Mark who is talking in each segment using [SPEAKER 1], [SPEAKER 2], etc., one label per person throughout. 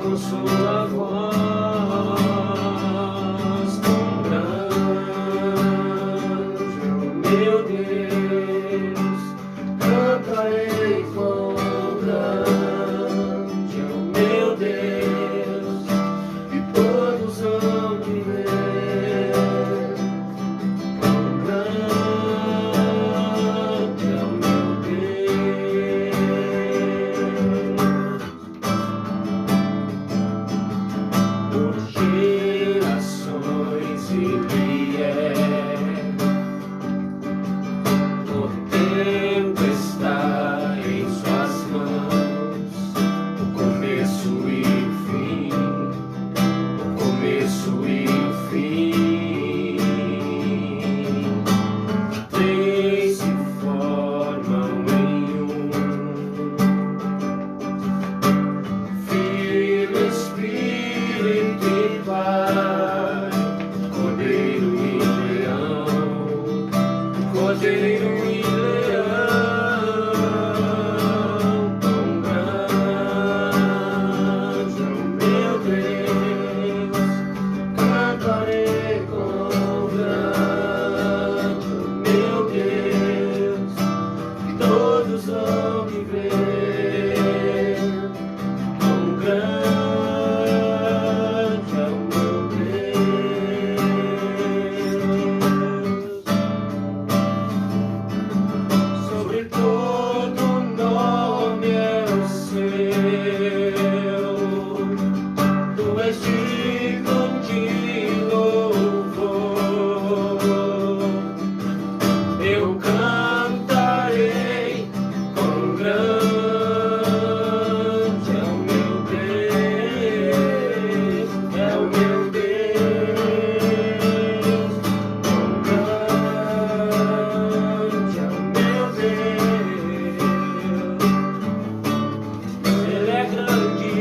[SPEAKER 1] com sua voz tão grande, meu Deus, cantarei quão grande, meu Deus, e todos vão me ver. Quão grande é o meu Deus. Por gerações ele é, o tempo está em suas mãos, o começo e o fim, o começo e o fim. Três se formam em um, Filho, Espírito e Pai, Cordeiro e Leão, Cordeiro e Leão, tão grande é o meu Deus, cantarei quão grande o meu Deus, e todos vão me ver. Quão grande é o meu Deus. Sobre todo nome é o seu, tu és digno de louvor. Eu cantarei quão grande é o meu Deus, é o meu Deus. Quão grande é o meu Deus, Ele é grande,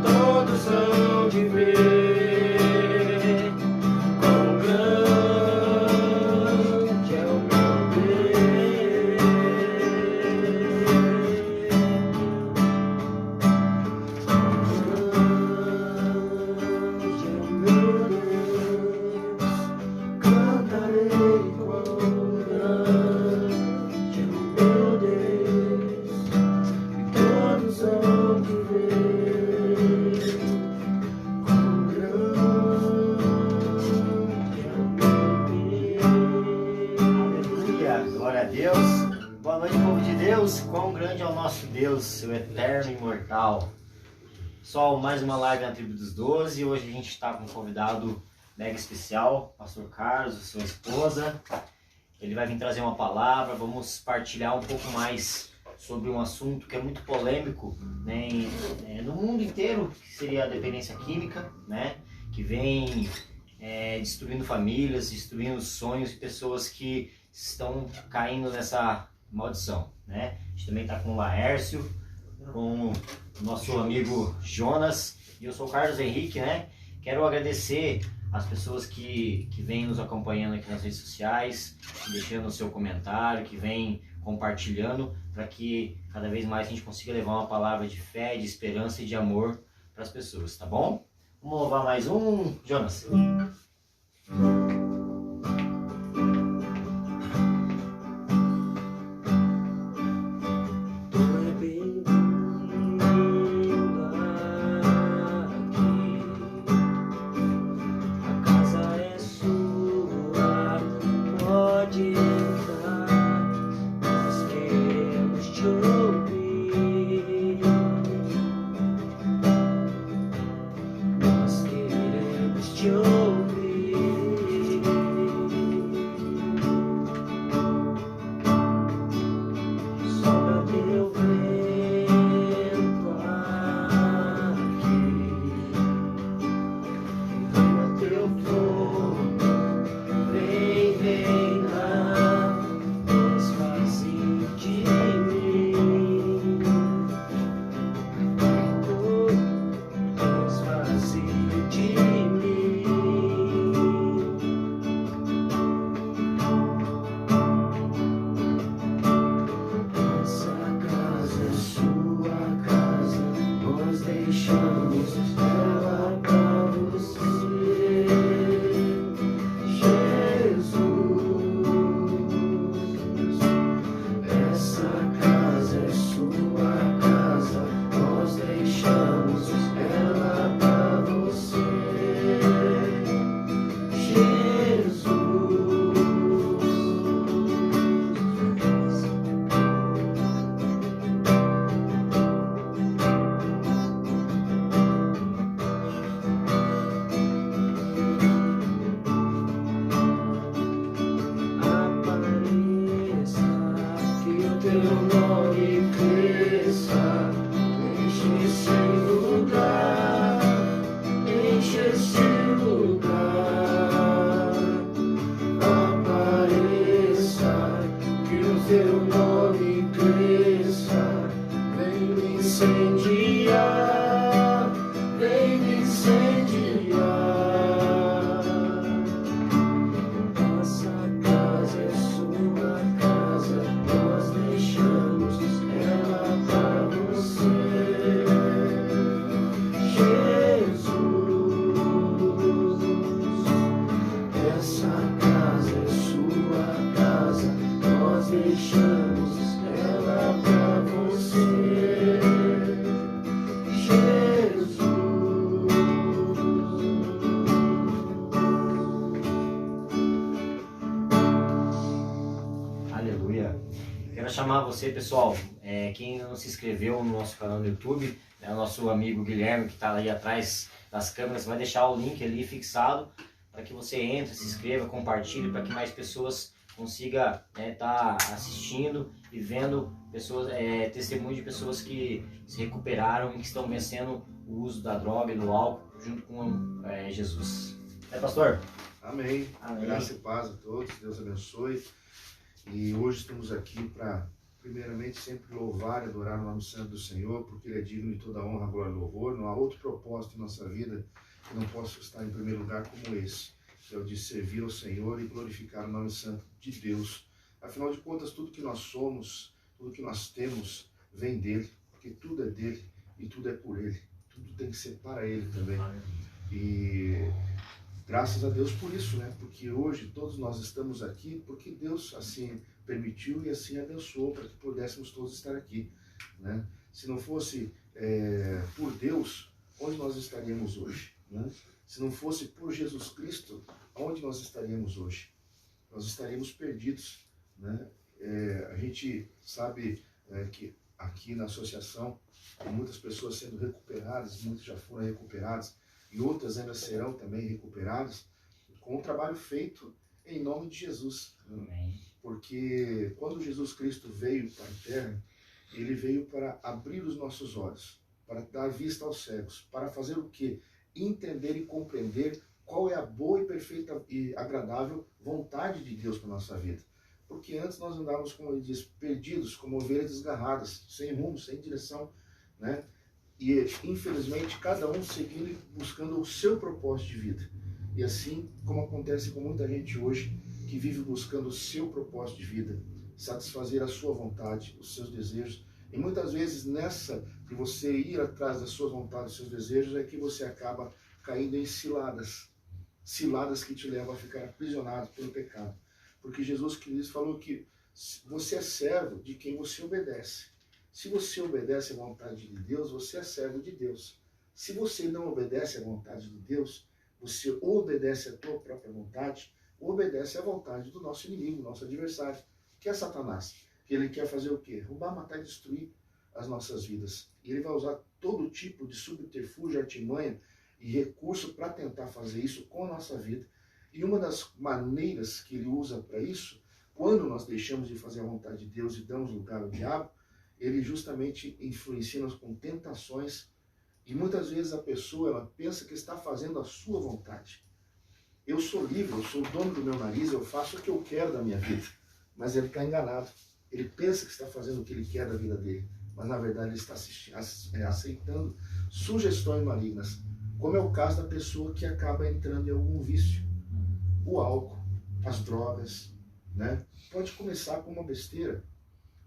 [SPEAKER 1] todos hão de ver. Quão grande é o meu Deus. Grande é o meu Deus, cantarei quão grande é o meu Deus, e todos hão de ver. Quão grande é o meu Deus.
[SPEAKER 2] Aleluia, glória a Deus. Boa noite, povo de Deus. Quão grande é o nosso Deus, seu eterno e imortal. Pessoal, mais uma live na Tribo dos 12. Hoje a gente está com um convidado mega especial, Pastor Carlos, sua esposa. Ele vai vir trazer uma palavra. Vamos partilhar um pouco mais sobre um assunto que é muito polêmico, né, no mundo inteiro, que seria a dependência química, né, que vem destruindo famílias, destruindo sonhos de pessoas que estão caindo nessa maldição, né? A gente também está com o Laércio, com o nosso amigo Jonas, e eu sou o Carlos Henrique, né? Quero agradecer as pessoas que vêm nos acompanhando aqui nas redes sociais, deixando o seu comentário, que vêm compartilhando, para que cada vez mais a gente consiga levar uma palavra de fé, de esperança e de amor para as pessoas, tá bom? Vamos louvar mais um, Jonas.
[SPEAKER 1] Tu é bem-vinda aqui, a casa é sua, pode entrar, nós queremos te ouvir, nós queremos te ouvir. esse lugar, enche esse lugar. Apareça, que o teu nome cresça. Vem me incendiar, vem me incendiar. Nossa casa é sua casa, nós deixamos ela pra você. Jesus, essa casa é sua casa, nós deixamos ela pra você. Jesus.
[SPEAKER 2] Aleluia. Quero chamar você, pessoal, quem ainda não se inscreveu no nosso canal no YouTube, o nosso amigo Guilherme, que está ali atrás das câmeras, vai deixar o link ali fixado para que você entre, se inscreva, compartilhe, para que mais pessoas consigam estar assistindo e vendo pessoas, testemunho de pessoas que se recuperaram e que estão vencendo o uso da droga e do álcool junto com Jesus. Pastor?
[SPEAKER 3] Amém.
[SPEAKER 2] Amém.
[SPEAKER 3] Graça e paz a todos. Deus abençoe. E hoje estamos aqui para, primeiramente, sempre louvar e adorar o nome santo do Senhor, porque Ele é digno de toda honra, glória e louvor. Não há outro propósito em nossa vida que não possa estar em primeiro lugar como esse, que é o de servir ao Senhor e glorificar o nome santo de Deus. Afinal de contas, tudo que nós somos, tudo que nós temos, vem dEle, porque tudo é dEle e tudo é por Ele. Tudo tem que ser para Ele também. E graças a Deus por isso, né? Porque hoje todos nós estamos aqui porque Deus assim permitiu e assim abençoou para que pudéssemos todos estar aqui, né? Se não fosse por Deus, onde nós estaríamos hoje, né? Se não fosse por Jesus Cristo, onde nós estaríamos hoje? Nós estaríamos perdidos, né? A gente sabe que aqui na associação tem muitas pessoas sendo recuperadas, muitas já foram recuperadas, e outras ainda serão também recuperadas, com o trabalho feito em nome de Jesus.
[SPEAKER 2] Amém.
[SPEAKER 3] Porque quando Jesus Cristo veio para a terra, Ele veio para abrir os nossos olhos, para dar vista aos cegos, para fazer o quê? Entender e compreender qual é a boa e perfeita e agradável vontade de Deus para a nossa vida. Porque antes nós andávamos, como ele diz, perdidos, como ovelhas desgarradas, sem rumo, sem direção, né? E, infelizmente, cada um seguindo e buscando o seu propósito de vida. E assim como acontece com muita gente hoje, que vive buscando o seu propósito de vida, satisfazer a sua vontade, os seus desejos. E muitas vezes nessa de você ir atrás das suas vontades, dos seus desejos, é que você acaba caindo em ciladas. Ciladas que te levam a ficar aprisionado pelo pecado. Porque Jesus Cristo falou que você é servo de quem você obedece. Se você obedece à vontade de Deus, você é servo de Deus. Se você não obedece à vontade de Deus, você obedece à tua própria vontade, obedece à vontade do nosso inimigo, nosso adversário, que é Satanás. Que ele quer fazer o quê? Roubar, matar e destruir as nossas vidas. E ele vai usar todo tipo de subterfúgio, artimanha e recurso para tentar fazer isso com a nossa vida. E uma das maneiras que ele usa para isso, quando nós deixamos de fazer a vontade de Deus e damos lugar ao diabo, ele justamente influencia-nos com tentações, e muitas vezes a pessoa ela pensa que está fazendo a sua vontade. Eu sou livre, eu sou o dono do meu nariz, eu faço o que eu quero da minha vida. Mas ele está enganado. Ele pensa que está fazendo o que ele quer da vida dele, mas na verdade ele está aceitando sugestões malignas, como é o caso da pessoa que acaba entrando em algum vício. O álcool, as drogas, né? Pode começar com uma besteira.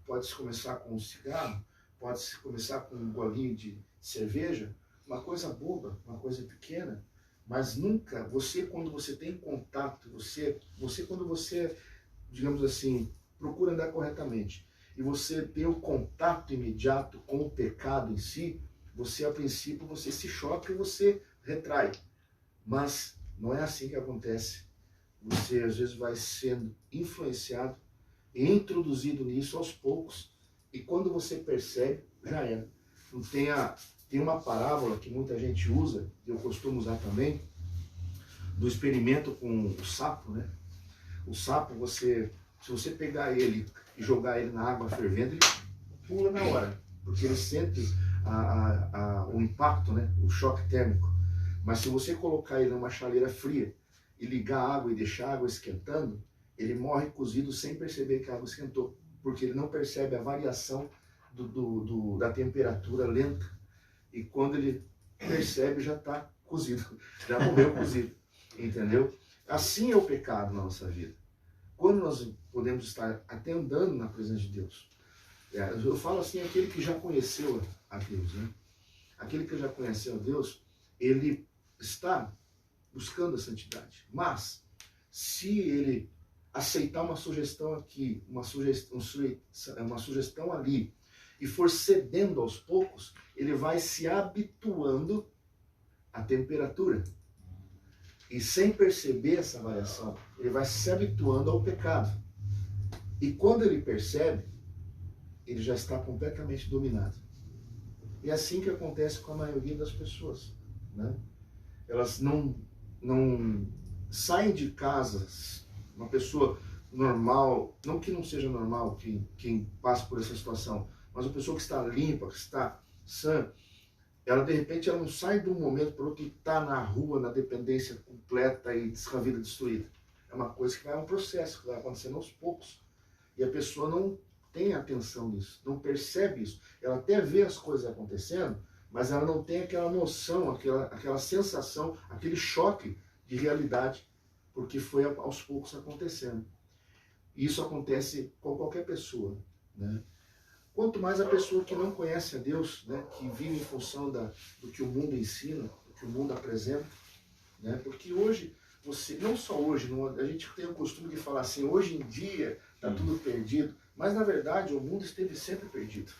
[SPEAKER 3] Pode-se começar com um cigarro, pode-se começar com um golinho de cerveja, uma coisa boba, uma coisa pequena, mas nunca, você quando você tem contato, você quando você, digamos assim, procura andar corretamente, e você tem o contato imediato com o pecado em si, você a princípio, você se choca e você retrai, mas não é assim que acontece. Você às vezes vai sendo influenciado, introduzido nisso aos poucos, e quando você percebe, já é. Tem uma parábola que muita gente usa, eu costumo usar também, do experimento com o sapo, né? O sapo, se você pegar ele e jogar ele na água fervendo, ele pula na hora, porque ele sente o impacto, né? O choque térmico. Mas se você colocar ele numa chaleira fria e ligar a água e deixar a água esquentando, ele morre cozido sem perceber que a água esquentou, porque ele não percebe a variação da temperatura lenta, e quando ele percebe já está cozido, já morreu cozido, entendeu? Assim é o pecado na nossa vida. Quando nós podemos estar até andando na presença de Deus. Eu falo assim, aquele que já conheceu a Deus, né? Aquele que já conheceu a Deus, ele está buscando a santidade. Mas, se ele aceitar uma sugestão aqui, uma sugestão ali, e for cedendo aos poucos, ele vai se habituando à temperatura. E sem perceber essa variação, ele vai se habituando ao pecado. E quando ele percebe, ele já está completamente dominado. E é assim que acontece com a maioria das pessoas, né? Elas não saem de casa, uma pessoa normal, não que não seja normal quem passa por essa situação, mas uma pessoa que está limpa, que está sã, ela de repente ela não sai de um momento para o outro e está na rua, na dependência completa e com a vida destruída. É uma coisa que vai um processo, que vai acontecendo aos poucos. E a pessoa não tem atenção nisso, não percebe isso. Ela até vê as coisas acontecendo, mas ela não tem aquela noção, aquela sensação, aquele choque de realidade, porque foi aos poucos acontecendo. E isso acontece com qualquer pessoa, né? Quanto mais a pessoa que não conhece a Deus, né, que vive em função do que o mundo ensina, do que o mundo apresenta, né? Porque hoje, não só hoje, a gente tem o costume de falar assim, hoje em dia está tudo perdido, mas na verdade o mundo esteve sempre perdido.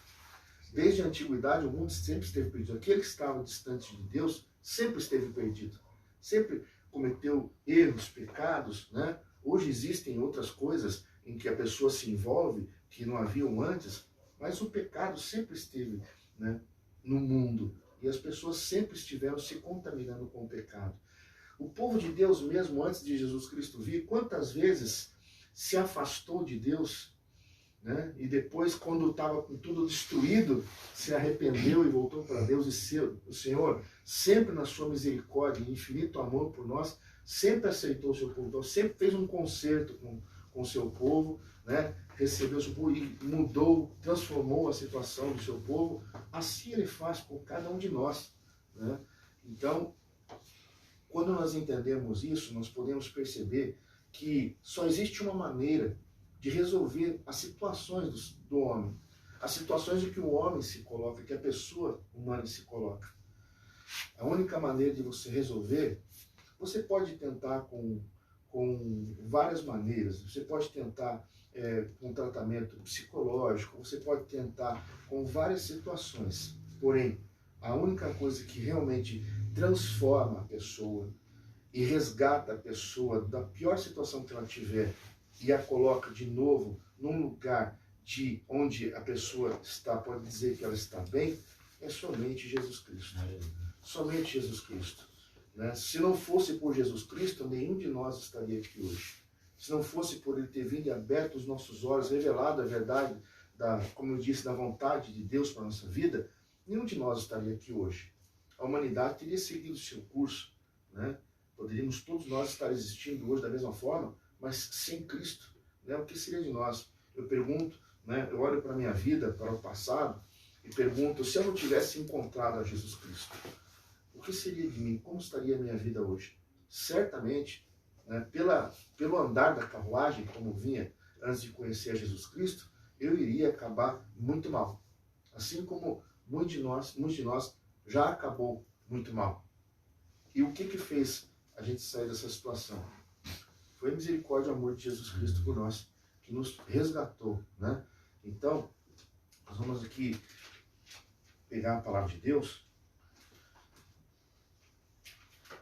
[SPEAKER 3] Desde a antiguidade o mundo sempre esteve perdido. Aquele que estava distante de Deus sempre esteve perdido. Sempre cometeu erros, pecados, né? Hoje existem outras coisas em que a pessoa se envolve que não haviam antes, mas o pecado sempre esteve, né, no mundo. E as pessoas sempre estiveram se contaminando com o pecado. O povo de Deus mesmo, antes de Jesus Cristo vir, quantas vezes se afastou de Deus, né? E depois, quando estava com tudo destruído, se arrependeu e voltou para Deus. E o Senhor, sempre na sua misericórdia e infinito amor por nós, sempre aceitou o seu povo. Então, sempre fez um concerto com o seu povo, né? Recebeu o seu povo e mudou, transformou a situação do seu povo. Assim Ele faz com cada um de nós, né? Então, quando nós entendemos isso, nós podemos perceber que só existe uma maneira de resolver as situações do homem, as situações em que o homem se coloca, que a pessoa humana se coloca. A única maneira de você resolver, você pode tentar com várias maneiras. Você pode tentar com tratamento psicológico, você pode tentar com várias situações. Porém, a única coisa que realmente transforma a pessoa e resgata a pessoa da pior situação que ela tiver e a coloca de novo num lugar onde a pessoa está, pode dizer que ela está bem, é somente Jesus Cristo. Somente Jesus Cristo. Né? Se não fosse por Jesus Cristo, nenhum de nós estaria aqui hoje. Se não fosse por Ele ter vindo e aberto os nossos olhos, revelado a verdade, como eu disse, da vontade de Deus para a nossa vida, nenhum de nós estaria aqui hoje. A humanidade teria seguido o seu curso, né? Poderíamos todos nós estar existindo hoje da mesma forma, mas sem Cristo, né? O que seria de nós? Eu pergunto, né? Eu olho para a minha vida, para o passado, e pergunto, se eu não tivesse encontrado a Jesus Cristo, o que seria de mim? Como estaria a minha vida hoje? Certamente, né, pelo andar da carruagem, como vinha antes de conhecer a Jesus Cristo, eu iria acabar muito mal. Assim como muitos de nós já acabou muito mal. E o que fez a gente sair dessa situação? Foi a misericórdia e o amor de Jesus Cristo por nós, que nos resgatou, né? Então, nós vamos aqui pegar a palavra de Deus,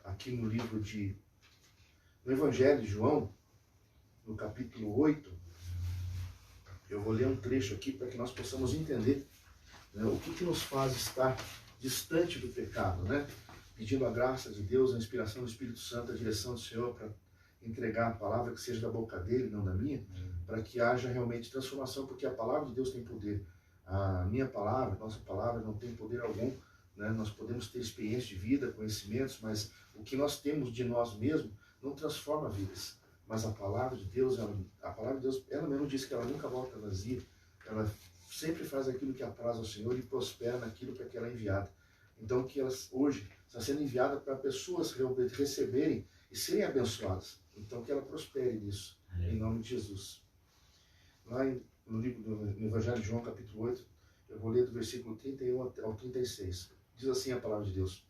[SPEAKER 3] aqui no livro no Evangelho de João, no capítulo 8, eu vou ler um trecho aqui para que nós possamos entender, né, o que nos faz estar distante do pecado, né? Pedindo a graça de Deus, a inspiração do Espírito Santo, a direção do Senhor para entregar a palavra que seja da boca dele, não da minha, para que haja realmente transformação, porque a palavra de Deus tem poder. A minha palavra, nossa palavra não tem poder algum, né? Nós podemos ter experiência de vida, conhecimentos, mas o que nós temos de nós mesmos não transforma vidas. Mas a palavra de Deus, ela mesmo diz que ela nunca volta vazia. Ela sempre faz aquilo que apraz ao Senhor e prospera naquilo para que ela é enviada. Então, que elas hoje está sendo enviada para pessoas receberem e serem abençoadas. Então, que ela prospere nisso, em nome de Jesus. Lá no Evangelho de João, capítulo 8, eu vou ler do versículo 31 ao 36. Diz assim a palavra de Deus.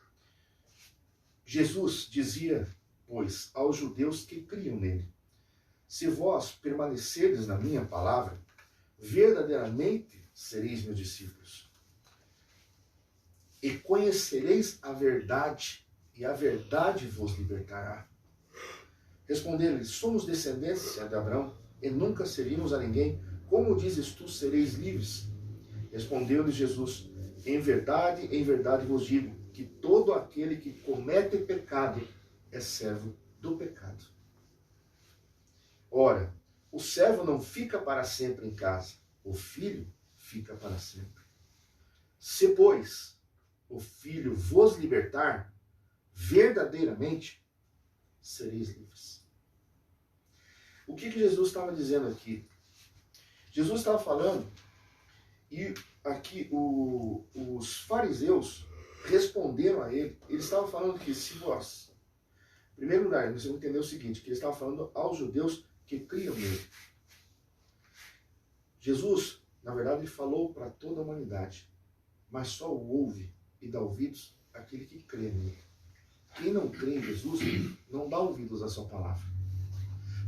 [SPEAKER 3] Jesus dizia, pois, aos judeus que criam nele, se vós permanecerdes na minha palavra, verdadeiramente sereis meus discípulos. E conhecereis a verdade, e a verdade vos libertará. Responderam-lhes, somos descendentes de Abraão, e nunca servimos a ninguém. Como dizes tu, sereis livres? Respondeu-lhes Jesus, em verdade vos digo, que todo aquele que comete pecado é servo do pecado. Ora, o servo não fica para sempre em casa, o filho fica para sempre. Se, pois, o filho vos libertar, verdadeiramente sereis livres. O que Jesus estava dizendo aqui? Jesus estava falando, e aqui os fariseus responderam a ele. Eles estavam falando que se vós, em primeiro lugar, você entendeu o seguinte, que ele estava falando aos judeus que criam nele. Jesus, na verdade, ele falou para toda a humanidade, mas só o ouve e dá ouvidos àquele que crê nele. Quem não crê em Jesus não dá ouvidos à sua palavra.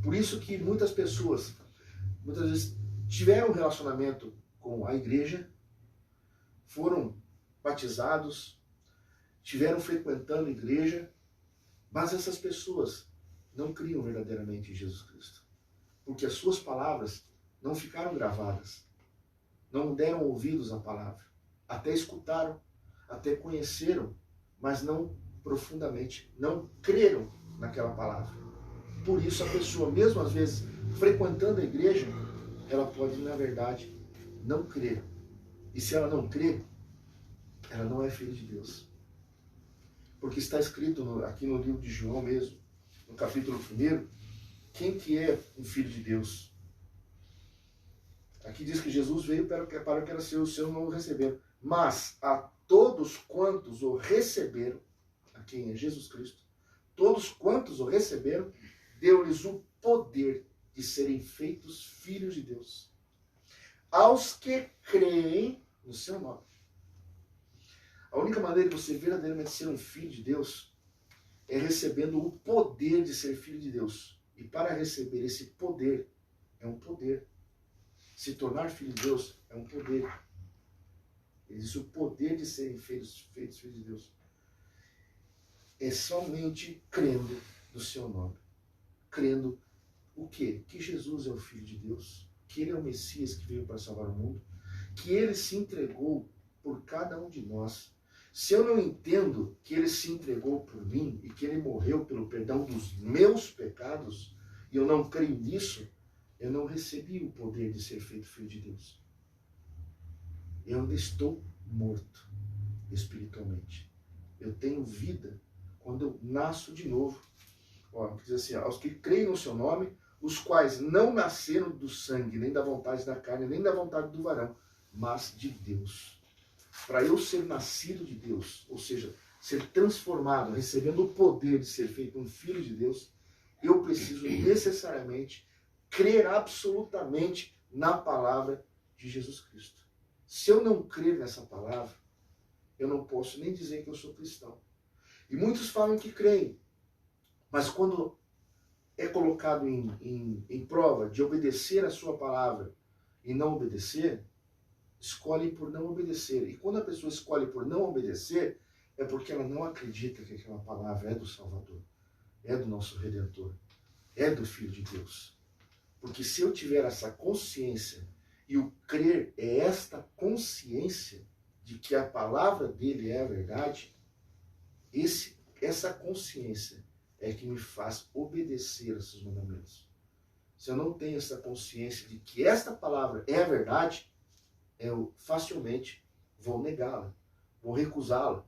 [SPEAKER 3] Por isso que muitas pessoas, muitas vezes, tiveram um relacionamento com a igreja, foram batizados, estiveram frequentando a igreja, mas essas pessoas não criam verdadeiramente em Jesus Cristo. Porque as suas palavras não ficaram gravadas, não deram ouvidos à palavra. Até escutaram, até conheceram, mas não profundamente, não creram naquela palavra. Por isso a pessoa, mesmo às vezes frequentando a igreja, ela pode, na verdade, não crer. E se ela não crê, ela não é filha de Deus. Porque está escrito aqui no livro de João mesmo, no capítulo 1, quem que é um filho de Deus? Aqui diz que Jesus veio para o que era seu, os seus não o receberam. Mas a todos quantos o receberam, a quem é Jesus Cristo, todos quantos o receberam, deu-lhes o poder de serem feitos filhos de Deus. Aos que creem no seu nome. A única maneira de você verdadeiramente ser um filho de Deus é recebendo o poder de ser filho de Deus. E para receber esse poder, é um poder. Se tornar filho de Deus é um poder. Existe o poder de serem feitos filhos de Deus. É somente crendo no seu nome. Crendo o quê? Que Jesus é o Filho de Deus. Que Ele é o Messias que veio para salvar o mundo. Que Ele se entregou por cada um de nós. Se eu não entendo que Ele se entregou por mim e que Ele morreu pelo perdão dos meus pecados, e eu não creio nisso, eu não recebi o poder de ser feito filho de Deus. Eu ainda estou morto espiritualmente. Eu tenho vida quando eu nasço de novo. Ó, diz assim, aos que creem no seu nome, os quais não nasceram do sangue, nem da vontade da carne, nem da vontade do varão, mas de Deus. Para eu ser nascido de Deus, ou seja, ser transformado, recebendo o poder de ser feito um filho de Deus, eu preciso necessariamente crer absolutamente na palavra de Jesus Cristo. Se eu não crer nessa palavra, eu não posso nem dizer que eu sou cristão. E muitos falam que creem, mas quando é colocado em prova de obedecer a sua palavra e não obedecer, escolhem por não obedecer. E quando a pessoa escolhe por não obedecer, é porque ela não acredita que aquela palavra é do Salvador, é do nosso Redentor, é do Filho de Deus. Porque se eu tiver essa consciência, e o crer é esta consciência de que a palavra dele é a verdade, essa consciência é que me faz obedecer a seus mandamentos. Se eu não tenho essa consciência de que esta palavra é a verdade, eu facilmente vou negá-la, vou recusá-la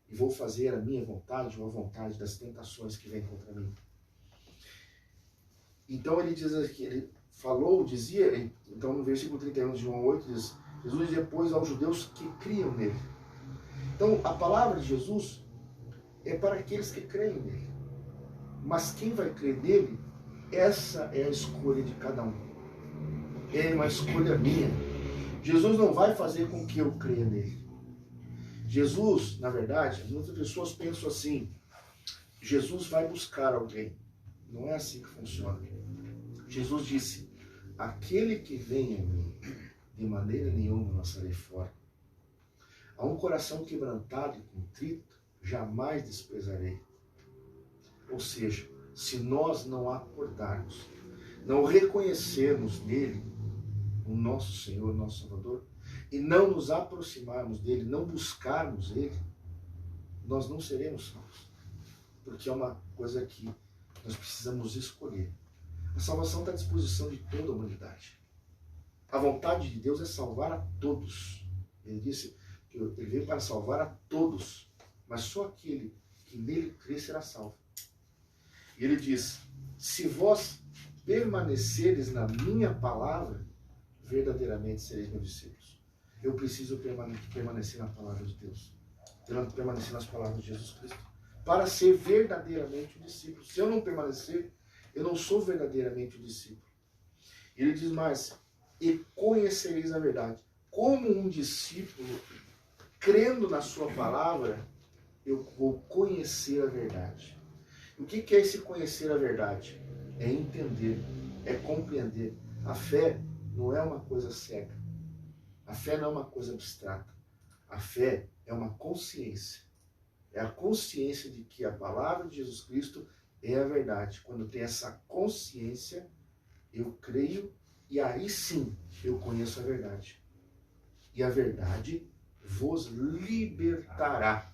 [SPEAKER 3] e vou fazer a minha vontade ou a vontade das tentações que vêm contra mim. Então ele diz aqui, ele dizia, então no versículo 31 de João 8, diz, Jesus depois aos judeus que criam nele. Então a palavra de Jesus é para aqueles que creem nele. Mas quem vai crer nele, essa é a escolha de cada um. É uma escolha minha. Jesus não vai fazer com que eu creia nele. Jesus, na verdade, muitas pessoas pensam assim, Jesus vai buscar alguém. Não é assim que funciona. Jesus disse, aquele que vem a mim, de maneira nenhuma eu lançarei fora. A um coração quebrantado e contrito, jamais desprezarei. Ou seja, se nós não acordarmos, não reconhecermos nele o nosso Senhor, nosso Salvador, e não nos aproximarmos dele, não buscarmos ele, nós não seremos salvos. Porque é uma coisa que nós precisamos escolher. A salvação está à disposição de toda a humanidade. A vontade de Deus é salvar a todos. Ele disse que ele veio para salvar a todos, mas só aquele que nele crê será salvo. E ele diz, se vós permaneceres na minha palavra, verdadeiramente sereis meus discípulos. Eu preciso permanecer na palavra de Deus, permanecer nas palavras de Jesus Cristo, para ser verdadeiramente um discípulo. Se eu não permanecer, eu não sou verdadeiramente um discípulo. Ele diz mais, e conhecereis a verdade. Como um discípulo, crendo na sua palavra, eu vou conhecer a verdade. O que é esse conhecer a verdade? É entender, é compreender. A fé não é uma coisa cega. A fé não é uma coisa abstrata. A fé é uma consciência. É a consciência de que a palavra de Jesus Cristo é a verdade. Quando tem essa consciência, eu creio e aí sim eu conheço a verdade. E a verdade vos libertará.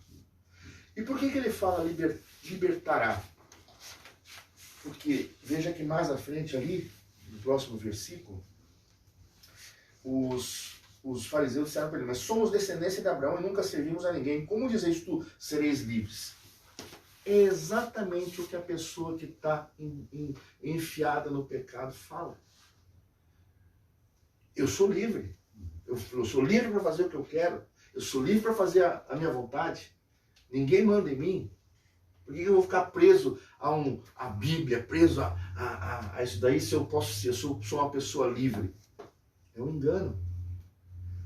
[SPEAKER 3] E por que ele fala libertará? Porque, veja que mais à frente ali, no próximo versículo, os fariseus disseram para ele, mas somos descendência de Abraão e nunca servimos a ninguém. Como dizeis tu, sereis livres? É exatamente o que a pessoa que está enfiada no pecado fala. Eu sou livre. Eu sou livre para fazer o que eu quero. Eu sou livre para fazer a minha vontade. Ninguém manda em mim. Por que eu vou ficar preso a Bíblia, preso a isso daí, se eu posso ser? Eu sou uma pessoa livre. É um engano.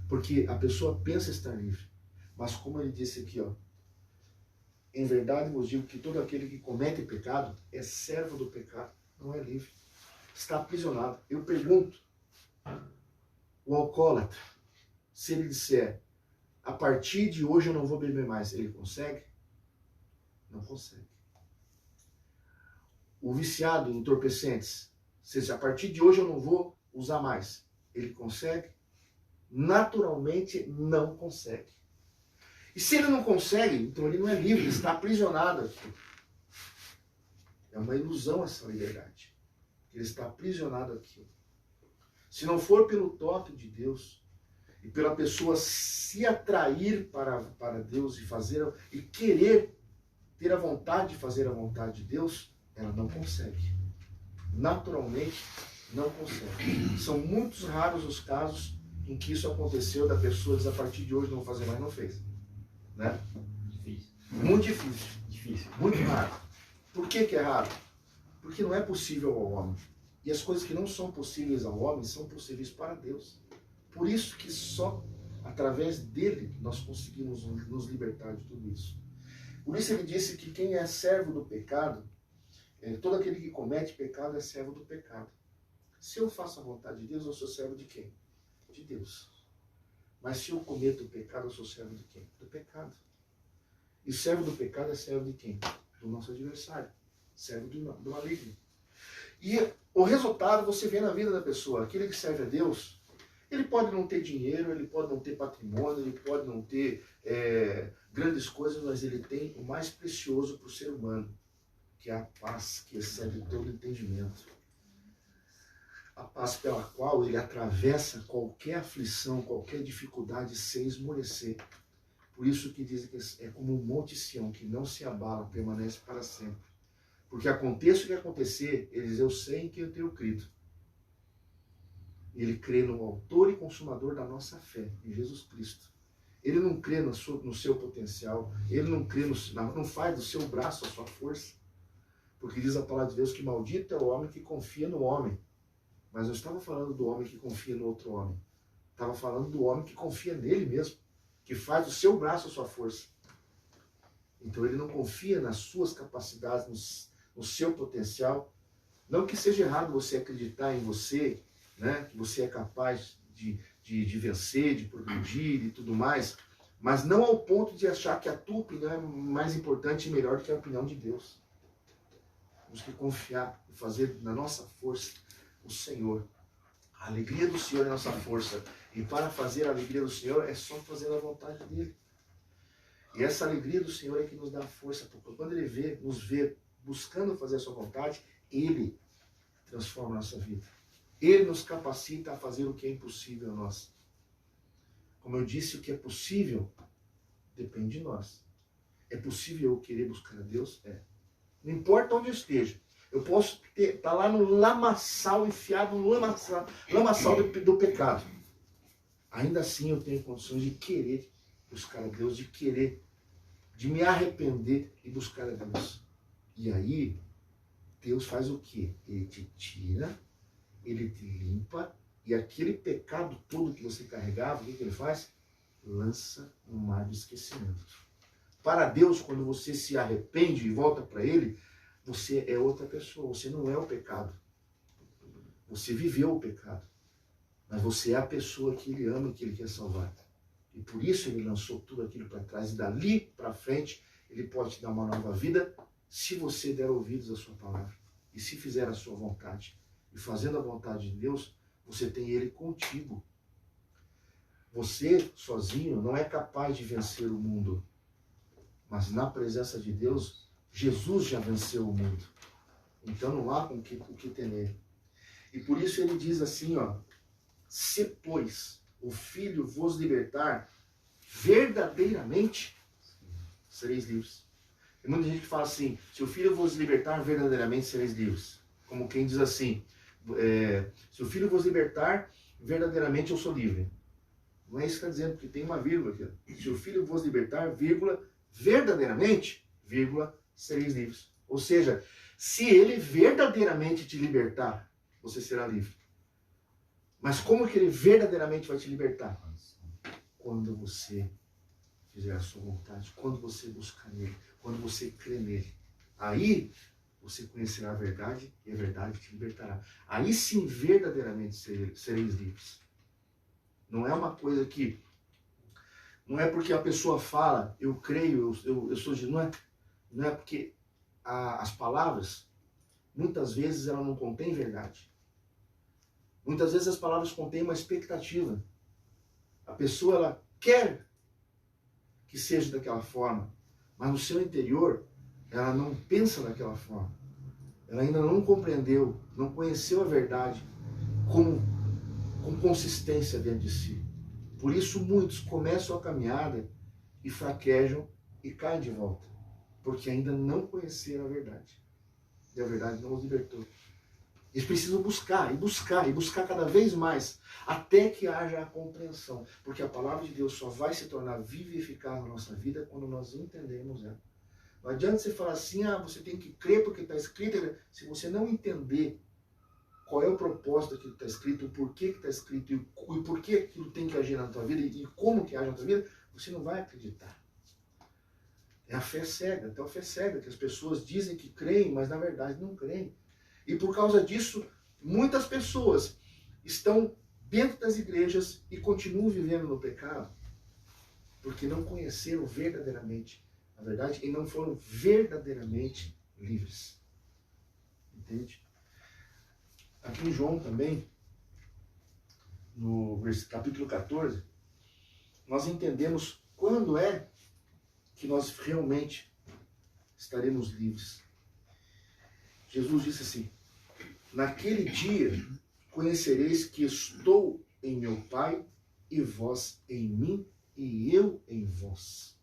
[SPEAKER 3] Porque a pessoa pensa estar livre. Mas como ele disse aqui, ó, em verdade vos digo que todo aquele que comete pecado é servo do pecado, não é livre. Está aprisionado. Eu pergunto, o alcoólatra, se ele disser, a partir de hoje eu não vou beber mais, ele consegue? Não consegue. O viciado em entorpecentes, se a partir de hoje eu não vou usar mais, ele consegue? Naturalmente não consegue. E se ele não consegue, então ele não é livre, ele está aprisionado aqui. É uma ilusão essa liberdade. Ele está aprisionado aqui. Se não for pelo toque de Deus e pela pessoa se atrair para Deus e querer ter a vontade de fazer a vontade de Deus, ela não consegue. Naturalmente, não consegue. São muito raros os casos em que isso aconteceu, da pessoa dizer a partir de hoje não vou fazer mais, não fez. Né?
[SPEAKER 2] Difícil.
[SPEAKER 3] Muito difícil.
[SPEAKER 2] Difícil.
[SPEAKER 3] Muito raro. Por que é raro? Porque não é possível ao homem. E as coisas que não são possíveis ao homem são possíveis para Deus. Por isso que só através dele nós conseguimos nos libertar de tudo isso. Por isso ele disse que quem é servo do pecado, todo aquele que comete pecado é servo do pecado. Se eu faço a vontade de Deus, eu sou servo de quem? De Deus. Mas se eu cometo o pecado, eu sou servo de quem? Do pecado. E servo do pecado é servo de quem? Do nosso adversário. Servo do maligno. E o resultado você vê na vida da pessoa. Aquele que serve a Deus, ele pode não ter dinheiro, ele pode não ter patrimônio, ele pode não ter grandes coisas, mas ele tem o mais precioso para o ser humano, que é a paz que excede todo entendimento. a paz pela qual ele atravessa qualquer aflição, qualquer dificuldade sem esmorecer. Por isso que dizem que é como um monte Sião, que não se abala, permanece para sempre. Porque aconteça o que acontecer, ele diz, eu sei em quem eu tenho crido. Ele crê no autor e consumador da nossa fé, em Jesus Cristo. Ele não crê no seu potencial, ele não crê não faz do seu braço a sua força. Porque diz a palavra de Deus que maldito é o homem que confia no homem. Mas não estava falando do homem que confia no outro homem. Estava falando do homem que confia nele mesmo, que faz do seu braço a sua força. Então ele não confia nas suas capacidades, no seu potencial. Não que seja errado você acreditar em você, né, que você é capaz de vencer, de progredir e tudo mais, mas não ao ponto de achar que a tua opinião é mais importante e melhor do que a opinião de Deus. Temos que confiar e fazer na nossa força o Senhor. A alegria do Senhor é a nossa força. E para fazer a alegria do Senhor é só fazer a vontade dEle. E essa alegria do Senhor é que nos dá força, porque quando Ele nos vê buscando fazer a sua vontade, Ele transforma a nossa vida. Ele nos capacita a fazer o que é impossível a nós. Como eu disse, o que é possível depende de nós. É possível eu querer buscar a Deus? É. Não importa onde eu esteja. Eu posso estar lá no lamaçal, enfiado no lamaçal do pecado. Ainda assim eu tenho condições de querer buscar a Deus, de me arrepender e buscar a Deus. E aí, Deus faz o quê? Ele te tira, Ele te limpa, e aquele pecado todo que você carregava, o que Ele faz? Lança no mar de esquecimento. Para Deus, quando você se arrepende e volta para Ele, você é outra pessoa, você não é o pecado. Você viveu o pecado. Mas você é a pessoa que Ele ama e que Ele quer salvar. E por isso Ele lançou tudo aquilo para trás. E dali para frente, Ele pode te dar uma nova vida se você der ouvidos à sua palavra. E se fizer a sua vontade. E fazendo a vontade de Deus, você tem Ele contigo. Você, sozinho, não é capaz de vencer o mundo. Mas na presença de Deus, Jesus já venceu o mundo. Então não há o que temer. E por isso ele diz assim, ó, se, pois, o Filho vos libertar, verdadeiramente sereis livres. Tem muita gente que fala assim, se o Filho vos libertar, verdadeiramente sereis livres. Como quem diz assim, se o Filho vos libertar, verdadeiramente eu sou livre. Não é isso que está dizendo, porque tem uma vírgula aqui. Se o Filho vos libertar, vírgula, verdadeiramente, vírgula, sereis livres. Ou seja, se Ele verdadeiramente te libertar, você será livre. Mas como que Ele verdadeiramente vai te libertar? Quando você fizer a sua vontade, quando você buscar nele, quando você crer nele. Aí você conhecerá a verdade e a verdade te libertará. Aí sim, verdadeiramente sereis livres. Não é uma coisa que... Não é porque a pessoa fala, eu creio, eu sou de... Não é porque as palavras, muitas vezes, ela não contém verdade. Muitas vezes as palavras contêm uma expectativa. A pessoa, ela quer que seja daquela forma, mas no seu interior, ela não pensa daquela forma. Ela ainda não compreendeu, não conheceu a verdade com consistência dentro de si. Por isso muitos começam a caminhada e fraquejam e caem de volta, porque ainda não conheceram a verdade. E a verdade não os libertou. Eles precisam buscar, e buscar, e buscar cada vez mais, até que haja a compreensão. Porque a palavra de Deus só vai se tornar viva e eficaz na nossa vida quando nós entendermos ela. Não adianta você falar assim, você tem que crer porque está escrito. Se você não entender qual é o propósito daquilo que está escrito, o porquê que está escrito, e por que aquilo tem que agir na tua vida, e como que age na tua vida, você não vai acreditar. É a fé cega, até a fé cega, que as pessoas dizem que creem, mas na verdade não creem. E por causa disso, muitas pessoas estão dentro das igrejas e continuam vivendo no pecado, porque não conheceram verdadeiramente a verdade e não foram verdadeiramente livres. Entende? Aqui em João também, no capítulo 14, nós entendemos quando é que nós realmente estaremos livres. Jesus disse assim, naquele dia conhecereis que estou em meu Pai, e vós em mim, e eu em vós.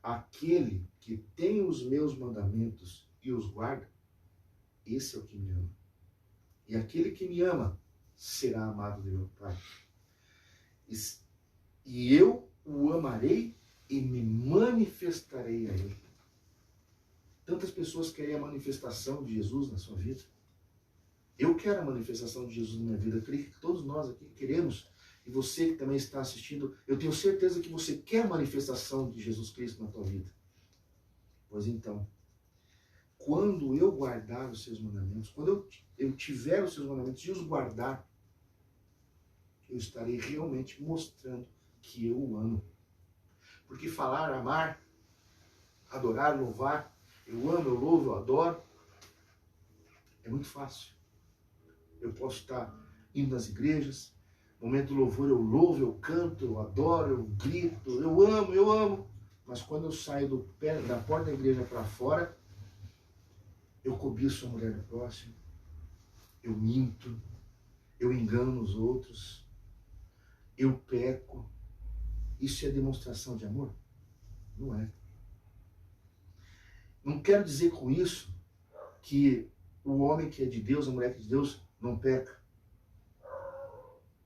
[SPEAKER 3] Aquele que tem os meus mandamentos e os guarda, esse é o que me ama. E aquele que me ama será amado de meu Pai. E eu o amarei e me manifestarei a ele. Tantas pessoas querem a manifestação de Jesus na sua vida. Eu quero a manifestação de Jesus na minha vida. Eu creio que todos nós aqui queremos. E você que também está assistindo, eu tenho certeza que você quer a manifestação de Jesus Cristo na tua vida. Pois então, quando eu guardar os seus mandamentos, quando eu tiver os seus mandamentos e os guardar, eu estarei realmente mostrando que eu o amo. Porque falar, amar, adorar, louvar, eu amo, eu louvo, eu adoro, é muito fácil. Eu posso estar indo nas igrejas, no momento do louvor eu louvo, eu canto, eu adoro, eu grito, eu amo. Mas quando eu saio da porta da igreja para fora, eu cobiço a mulher do próximo, eu minto, eu engano os outros, eu peco. Isso é demonstração de amor? Não é. Não quero dizer com isso que o homem que é de Deus, a mulher que é de Deus, não peca.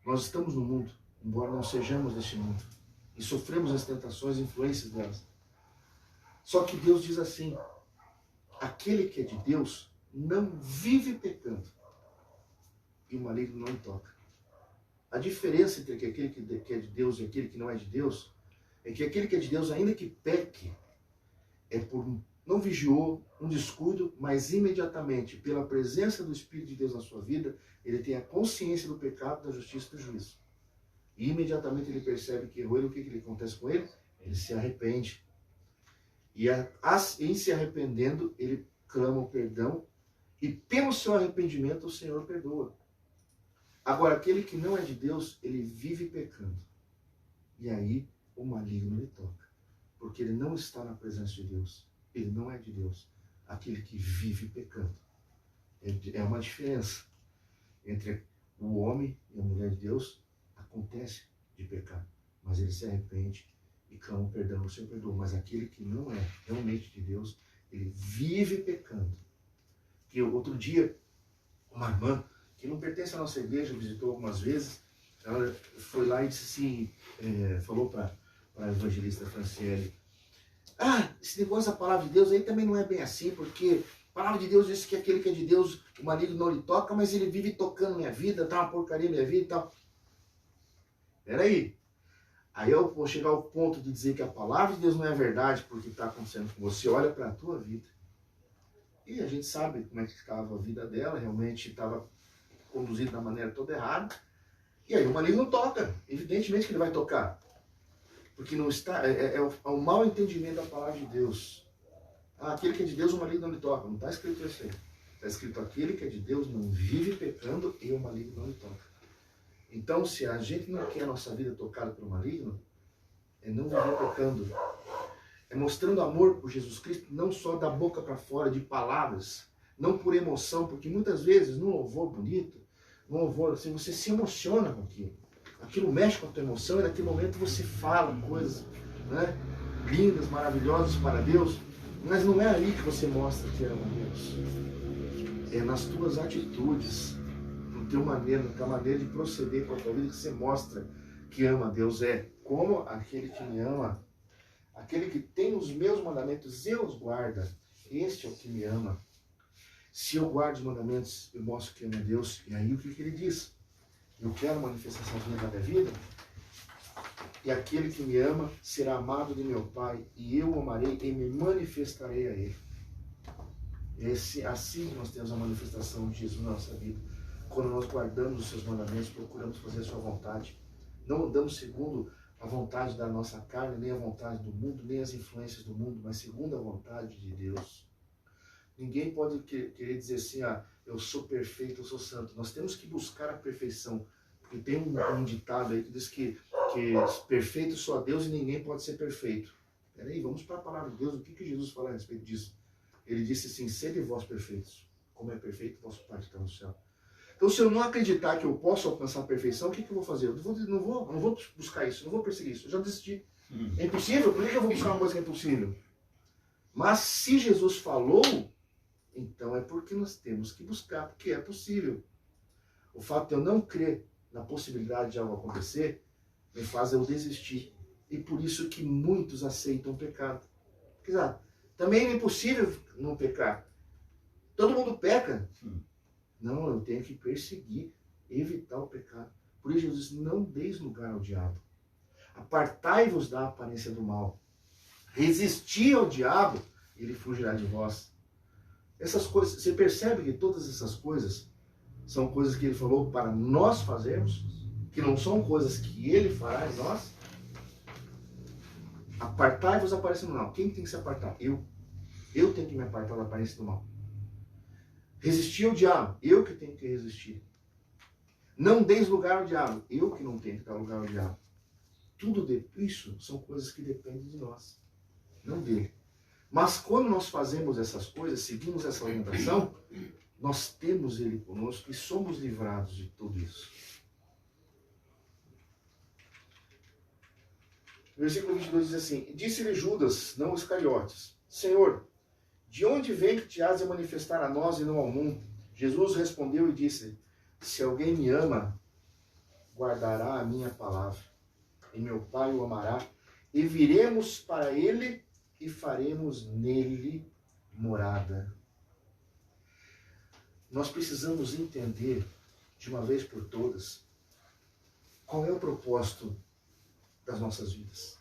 [SPEAKER 3] Nós estamos no mundo, embora não sejamos deste mundo. E sofremos as tentações e influências delas. Só que Deus diz assim: aquele que é de Deus não vive pecando. E o maligno não lhe toca. A diferença entre aquele que é de Deus e aquele que não é de Deus é que aquele que é de Deus, ainda que peque, é por não vigiou, um descuido, mas imediatamente, pela presença do Espírito de Deus na sua vida, ele tem a consciência do pecado, da justiça e do juízo. E imediatamente ele percebe que errou, e o que acontece com ele? Ele se arrepende. E em se arrependendo, ele clama o perdão, e pelo seu arrependimento o Senhor perdoa. Agora, aquele que não é de Deus, ele vive pecando. E aí o maligno lhe toca. Porque ele não está na presença de Deus. Ele não é de Deus. Aquele que vive pecando. É uma diferença entre o homem e a mulher de Deus. Acontece de pecar. Mas ele se arrepende e clama o perdão. O Senhor perdoa. Mas aquele que não é realmente de Deus, ele vive pecando. Que outro dia, uma irmã que não pertence à nossa igreja, visitou algumas vezes, ela foi lá e disse assim, falou para a evangelista Franciele: esse negócio da palavra de Deus aí também não é bem assim, porque a palavra de Deus diz que aquele que é de Deus, o marido não lhe toca, mas ele vive tocando minha vida, tá uma porcaria minha vida e tal. Peraí. Aí eu vou chegar ao ponto de dizer que a palavra de Deus não é verdade porque está acontecendo com você. Olha para a tua vida. E a gente sabe como é que estava a vida dela, realmente estava conduzida da maneira toda errada. E aí o maligno não toca. Evidentemente que ele vai tocar. Porque não está, é o mau entendimento da palavra de Deus. Aquele que é de Deus, o maligno não lhe toca. Não está escrito isso aí. Está escrito: aquele que é de Deus não vive pecando e o maligno não lhe toca. Então, se a gente não quer a nossa vida tocada pelo maligno, é não viver pecando. É mostrando amor por Jesus Cristo, não só da boca para fora, de palavras, não por emoção, porque muitas vezes, num louvor bonito, num louvor assim, você se emociona com aquilo. Aquilo mexe com a tua emoção e naquele momento você fala coisas, né, lindas, maravilhosas para Deus, mas não é aí que você mostra que ama Deus. É nas tuas atitudes, na tua maneira de proceder com a tua vida, que você mostra que ama Deus. É como aquele que me ama, aquele que tem os meus mandamentos e os guarda, este é o que me ama. Se eu guardo os mandamentos, eu mostro que amo a Deus. E aí o que ele diz? Eu quero manifestação na minha vida. E aquele que me ama será amado de meu Pai, e eu o amarei e me manifestarei a ele. Assim nós temos a manifestação de Jesus na nossa vida. Quando nós guardamos os seus mandamentos, procuramos fazer a sua vontade. Não andamos segundo a vontade da nossa carne, nem a vontade do mundo, nem as influências do mundo, mas segundo a vontade de Deus. Ninguém pode querer dizer assim: eu sou perfeito, eu sou santo. Nós temos que buscar a perfeição. Porque tem um ditado aí que diz que perfeito só Deus e ninguém pode ser perfeito. Peraí, vamos para a palavra de Deus. O que Jesus fala a respeito disso? Ele disse assim: sede vós perfeitos, como é perfeito vosso Pai que está no céu. Então, se eu não acreditar que eu posso alcançar a perfeição, o que eu vou fazer? Eu não vou buscar isso, não vou perseguir isso. Eu já desisti. É impossível? Por que eu vou buscar uma coisa que é impossível? Mas se Jesus falou, então é porque nós temos que buscar, porque é possível. O fato de eu não crer na possibilidade de algo acontecer me faz eu desistir. E por isso que muitos aceitam o pecado. Exato. Também é impossível não pecar. Todo mundo peca. Não, eu tenho que perseguir, evitar o pecado. Por isso Jesus diz, não deis lugar ao diabo. Apartai-vos da aparência do mal. Resisti ao diabo, ele fugirá de vós. Essas coisas, você percebe que todas essas coisas são coisas que ele falou para nós fazermos, que não são coisas que ele fará em nós? Apartai-vos da aparência do mal. Quem tem que se apartar? Eu. Eu tenho que me apartar da aparência do mal. Resistir ao diabo. Eu que tenho que resistir. Não deis lugar ao diabo. Eu que não tenho que dar lugar ao diabo. Tudo isso são coisas que dependem de nós, não dele. Mas quando nós fazemos essas coisas, seguimos essa orientação, nós temos ele conosco e somos livrados de tudo isso. O versículo 22 diz assim, disse-lhe Judas, não Iscariotes, Senhor, de onde vem que te has de manifestar a nós e não ao mundo? Jesus respondeu e disse, se alguém me ama, guardará a minha palavra, e meu Pai o amará, e viremos para ele e faremos nele morada. Nós precisamos entender, de uma vez por todas, qual é o propósito das nossas vidas.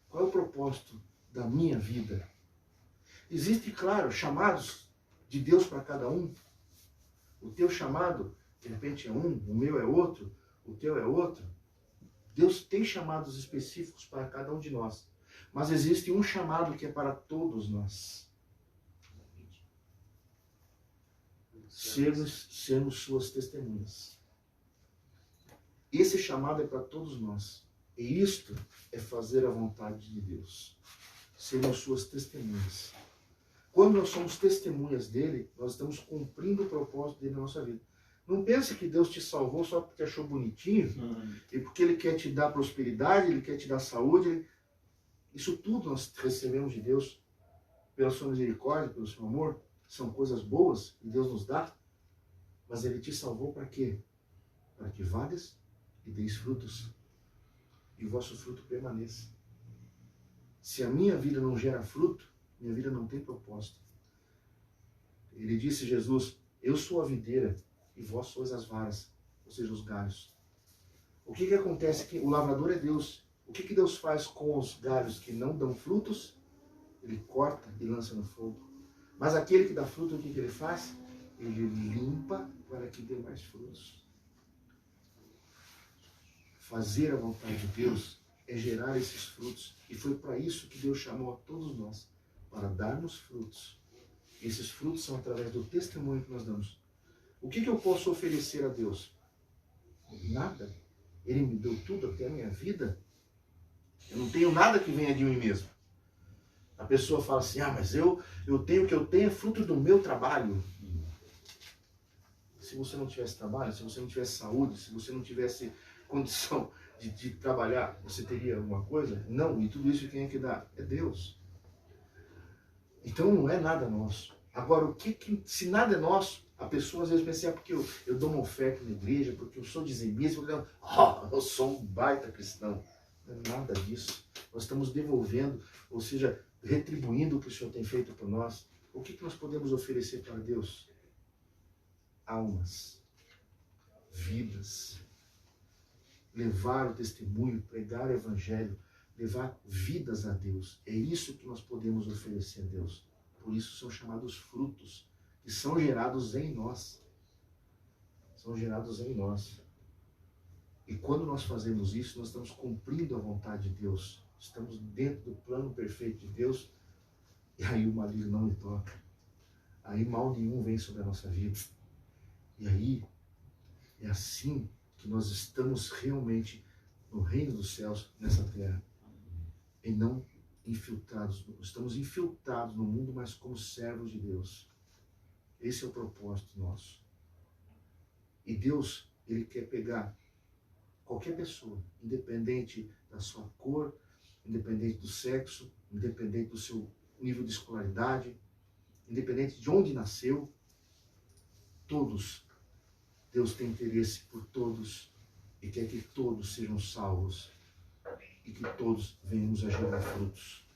[SPEAKER 3] Qual é o propósito da minha vida? Existem, claro, chamados de Deus para cada um. O teu chamado, de repente, é um, o meu é outro, o teu é outro. Deus tem chamados específicos para cada um de nós. Mas existe um chamado que é para todos nós. Sermos suas testemunhas. Esse chamado é para todos nós. E isto é fazer a vontade de Deus. Sermos suas testemunhas. Quando nós somos testemunhas dele, nós estamos cumprindo o propósito dele na nossa vida. Não pense que Deus te salvou só porque achou bonitinho e porque ele quer te dar prosperidade, ele quer te dar saúde. Isso tudo nós recebemos de Deus pela sua misericórdia, pelo seu amor. São coisas boas que Deus nos dá. Mas ele te salvou para quê? Para que vades e deis frutos. E o vosso fruto permaneça. Se a minha vida não gera fruto, minha vida não tem propósito. Ele disse, Jesus, eu sou a videira e vós sois as varas, ou seja, os galhos. O que acontece? Que o lavrador é Deus. O que Deus faz com os galhos que não dão frutos? Ele corta e lança no fogo. Mas aquele que dá fruto, o que ele faz? Ele limpa para que dê mais frutos. Fazer a vontade de Deus é gerar esses frutos. E foi para isso que Deus chamou a todos nós, para darmos frutos. Esses frutos são através do testemunho que nós damos. O que eu posso oferecer a Deus? Nada. Ele me deu tudo até a minha vida. Eu não tenho nada que venha de mim mesmo. A pessoa fala assim, mas eu tenho o que eu tenho é fruto do meu trabalho. Se você não tivesse trabalho, se você não tivesse saúde, se você não tivesse condição de trabalhar, você teria alguma coisa? Não, e tudo isso quem é que dá? É Deus. Então não é nada nosso. Agora, se nada é nosso, a pessoa às vezes pensa, porque eu dou uma oferta na igreja, porque eu sou dizimista, porque eu sou um baita cristão. Não é nada disso. Nós estamos devolvendo, ou seja, retribuindo o que o Senhor tem feito por nós. O que nós podemos oferecer para Deus? Almas, vidas, levar o testemunho, pregar o evangelho, levar vidas a Deus. É isso que nós podemos oferecer a Deus. Por isso são chamados frutos, que são gerados em nós. São gerados em nós. E quando nós fazemos isso, nós estamos cumprindo a vontade de Deus. Estamos dentro do plano perfeito de Deus. E aí o maligno não me toca. Aí mal nenhum vem sobre a nossa vida. E aí é assim que nós estamos realmente no reino dos céus, nessa terra. E não infiltrados. Estamos infiltrados no mundo, mas como servos de Deus. Esse é o propósito nosso. E Deus, Ele quer pegar qualquer pessoa, independente da sua cor, independente do sexo, independente do seu nível de escolaridade, independente de onde nasceu, todos, Deus tem interesse por todos e quer que todos sejam salvos e que todos venhamos a gerar frutos.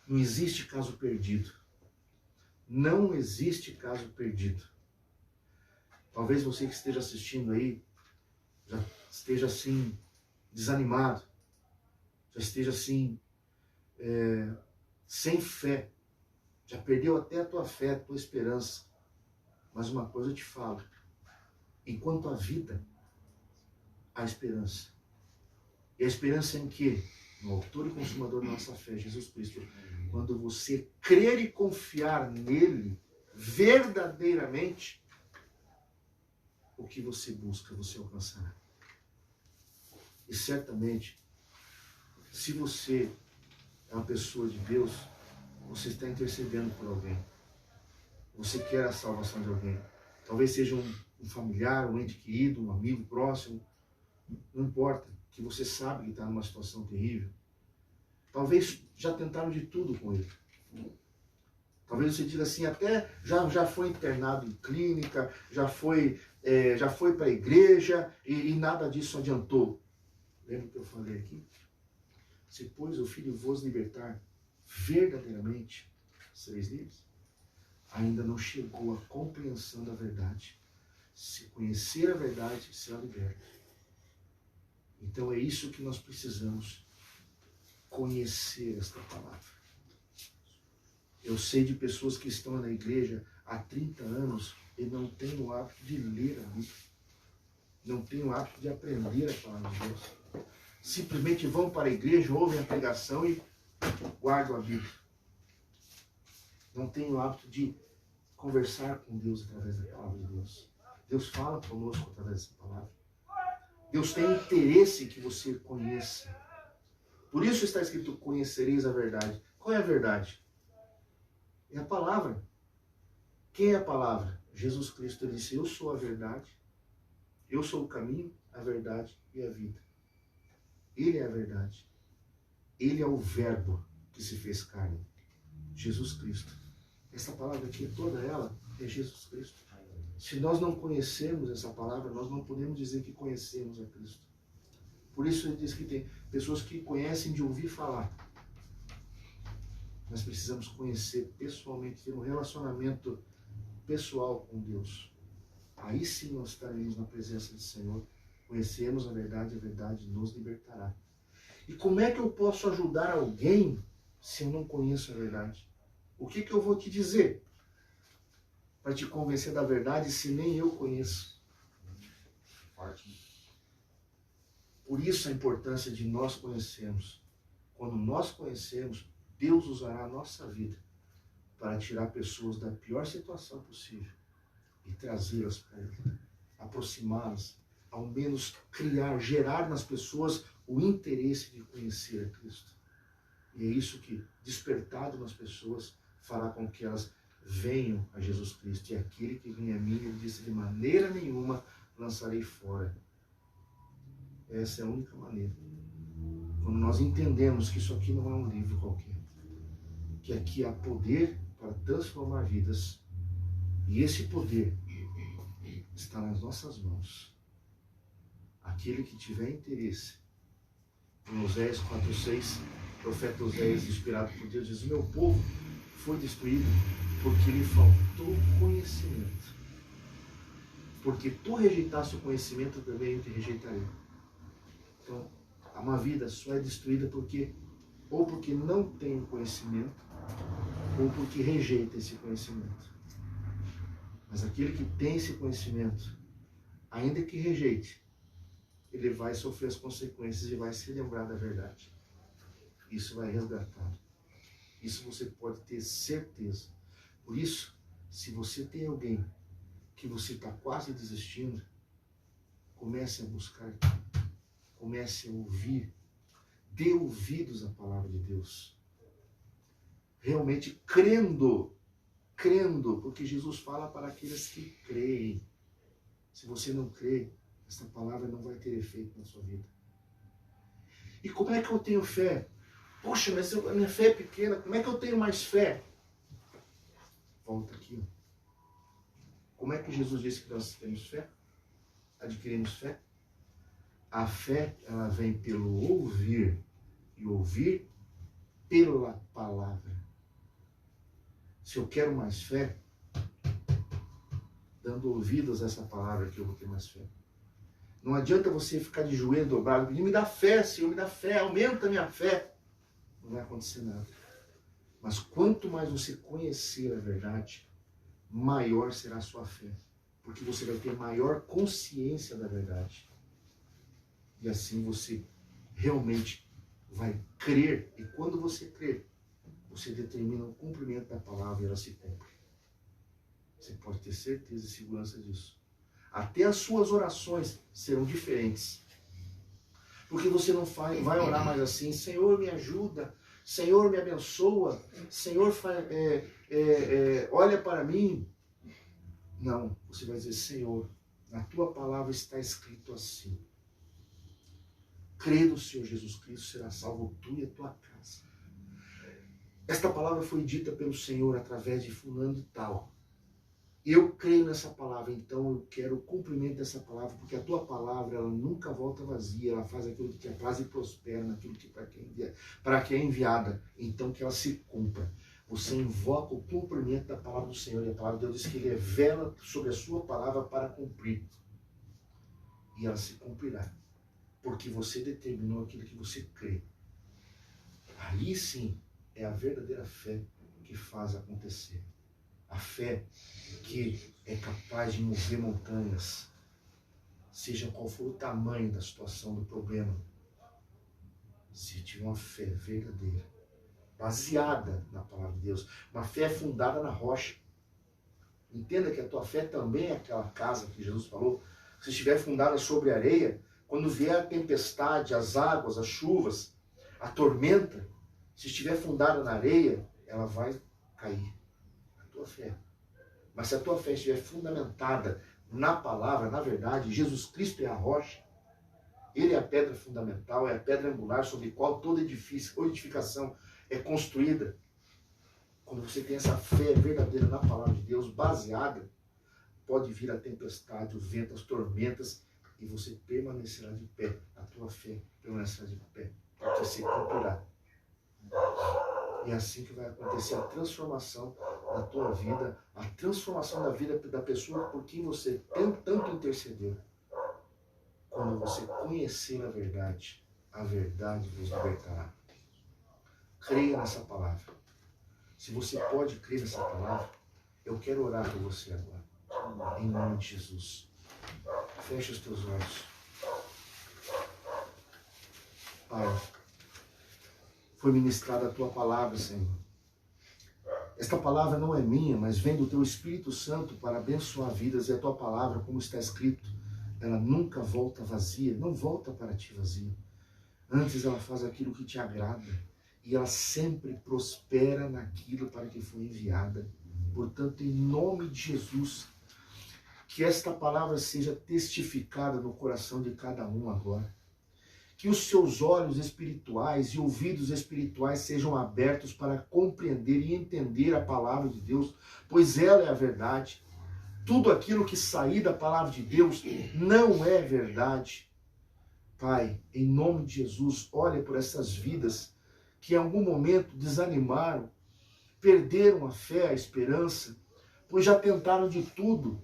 [SPEAKER 3] Não existe caso perdido. Não existe caso perdido. Talvez você que esteja assistindo aí já esteja assim desanimado, já esteja assim sem fé, já perdeu até a tua fé, a tua esperança. Mas uma coisa eu te falo, enquanto há vida, há esperança. E a esperança em quê? No autor e consumador da nossa fé, Jesus Cristo. Quando você crer e confiar nele verdadeiramente, o que você busca, você alcançará. E certamente, se você é uma pessoa de Deus, você está intercedendo por alguém. Você quer a salvação de alguém. Talvez seja um familiar, um ente querido, um amigo próximo. Não importa, que você sabe que está numa situação terrível. Talvez já tentaram de tudo com ele. Talvez você diga assim, até já foi internado em clínica, já foi para a igreja e nada disso adiantou. Lembra o que eu falei aqui? Se, pois, o Filho vos libertar verdadeiramente, sereis livres. Ainda não chegou à compreensão da verdade. Se conhecer a verdade, será liberto. Então é isso que nós precisamos, conhecer esta palavra. Eu sei de pessoas que estão na igreja há 30 anos e não têm o hábito de ler a Bíblia. Não têm o hábito de aprender a palavra de Deus. Simplesmente vão para a igreja, ouvem a pregação e guardam a Bíblia. Não têm o hábito de conversar com Deus através da palavra de Deus. Deus fala conosco através dessa palavra. Deus tem interesse que você conheça. Por isso está escrito, conhecereis a verdade. Qual é a verdade? É a palavra. Quem é a palavra? Jesus Cristo disse, eu sou a verdade, eu sou o caminho, a verdade e a vida. Ele é a verdade. Ele é o verbo que se fez carne. Jesus Cristo. Essa palavra aqui, toda ela, é Jesus Cristo. Se nós não conhecermos essa palavra, nós não podemos dizer que conhecemos a Cristo. Por isso ele diz que tem pessoas que conhecem de ouvir falar. Nós precisamos conhecer pessoalmente, ter um relacionamento pessoal com Deus. Aí sim nós estaremos na presença do Senhor. Conhecemos a verdade nos libertará. E como é que eu posso ajudar alguém se eu não conheço a verdade? O que eu vou te dizer para te convencer da verdade se nem eu conheço? Por isso a importância de nós conhecermos. Quando nós conhecemos, Deus usará a nossa vida para tirar pessoas da pior situação possível e trazê-las para Ele, aproximá-las, ao menos gerar nas pessoas o interesse de conhecer a Cristo. E é isso que, despertado nas pessoas, fará com que elas venham a Jesus Cristo. E aquele que vem a mim, ele disse, de maneira nenhuma lançarei fora. Essa é a única maneira. Quando nós entendemos que isso aqui não é um livro qualquer, que aqui há poder para transformar vidas, e esse poder está nas nossas mãos. Aquele que tiver interesse, em Oséias 4:6, o profeta Oséias, inspirado por Deus, diz, o meu povo foi destruído porque lhe faltou conhecimento. Porque tu rejeitaste o conhecimento, também eu te rejeitarei. Então, uma vida só é destruída ou porque não tem o conhecimento, ou porque rejeita esse conhecimento. Mas aquele que tem esse conhecimento, ainda que rejeite, ele vai sofrer as consequências e vai se lembrar da verdade. Isso vai resgatar. Isso você pode ter certeza. Por isso, se você tem alguém que você está quase desistindo, comece a buscar, comece a ouvir, dê ouvidos à palavra de Deus. Realmente crendo, porque Jesus fala para aqueles que creem. Se você não crê, essa palavra não vai ter efeito na sua vida. E como é que eu tenho fé? Poxa, mas a minha fé é pequena, como é que eu tenho mais fé? Volta aqui. Como é que Jesus disse que nós temos fé? Adquirimos fé? A fé, ela vem pelo ouvir, e ouvir pela palavra. Se eu quero mais fé, dando ouvidos a essa palavra que eu vou ter mais fé. Não adianta você ficar de joelho dobrado, pedindo, me dá fé, Senhor, me dá fé, aumenta a minha fé. Não vai acontecer nada. Mas quanto mais você conhecer a verdade, maior será a sua fé. Porque você vai ter maior consciência da verdade. E assim você realmente vai crer. E quando você crer, você determina o cumprimento da palavra e ela se cumpre. Você pode ter certeza e segurança disso. Até as suas orações serão diferentes. Porque você não vai orar mais assim, Senhor, me ajuda, Senhor, me abençoa, Senhor, olha para mim. Não, você vai dizer, Senhor, na tua palavra está escrito assim. Crê no Senhor Jesus Cristo, será salvo tu e a tua casa. Esta palavra foi dita pelo Senhor através de fulano e tal. Eu creio nessa palavra, então eu quero o cumprimento dessa palavra, porque a tua palavra, ela nunca volta vazia, ela faz aquilo que é praz e prospera naquilo que para que é enviada, então que ela se cumpra. Você invoca o cumprimento da palavra do Senhor, e a palavra de Deus diz que ele revela sobre a sua palavra para cumprir. E ela se cumprirá, porque você determinou aquilo que você crê. Aí sim é a verdadeira fé que faz acontecer. A fé que é capaz de mover montanhas, seja qual for o tamanho da situação, do problema. Se tiver uma fé verdadeira, baseada na palavra de Deus, uma fé fundada na rocha. Entenda que a tua fé também é aquela casa que Jesus falou. Se estiver fundada sobre areia, quando vier a tempestade, as águas, as chuvas, a tormenta, se estiver fundada na areia, ela vai cair. Tua fé. Mas se a tua fé estiver fundamentada na palavra, na verdade, Jesus Cristo é a rocha, ele é a pedra fundamental, é a pedra angular sobre a qual toda edifício ou edificação é construída. Quando você tem essa fé verdadeira na palavra de Deus, baseada, pode vir a tempestade, o vento, as tormentas, e você permanecerá de pé. A tua fé permanecerá de pé, porque se cumprirá. E é assim que vai acontecer a transformação da tua vida, a transformação da vida da pessoa por quem você tanto intercedeu. Quando você conhecer a verdade vos libertará. Creia nessa palavra. Se você pode crer nessa palavra, eu quero orar por você agora. Em nome de Jesus. Feche os teus olhos. Pai, foi ministrada a tua palavra, Senhor. Esta palavra não é minha, mas vem do teu Espírito Santo para abençoar vidas. E a tua palavra, como está escrito, ela nunca volta vazia, não volta para ti vazia. Antes ela faz aquilo que te agrada. E ela sempre prospera naquilo para que foi enviada. Portanto, em nome de Jesus, que esta palavra seja testificada no coração de cada um agora. Que os seus olhos espirituais e ouvidos espirituais sejam abertos para compreender e entender a palavra de Deus, pois ela é a verdade. Tudo aquilo que sair da palavra de Deus não é verdade. Pai, em nome de Jesus, olha por essas vidas que em algum momento desanimaram, perderam a fé, a esperança, pois já tentaram de tudo,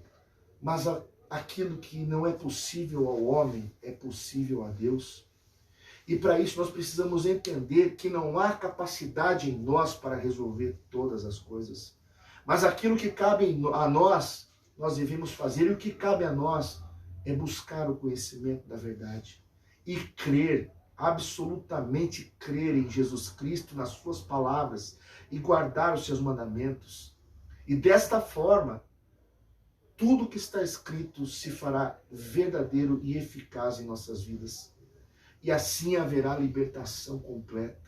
[SPEAKER 3] mas aquilo que não é possível ao homem é possível a Deus. E para isso nós precisamos entender que não há capacidade em nós para resolver todas as coisas. Mas aquilo que cabe a nós, nós devemos fazer. E o que cabe a nós é buscar o conhecimento da verdade. E crer, absolutamente crer em Jesus Cristo, nas suas palavras. E guardar os seus mandamentos. E desta forma, tudo que está escrito se fará verdadeiro e eficaz em nossas vidas. E assim haverá libertação completa.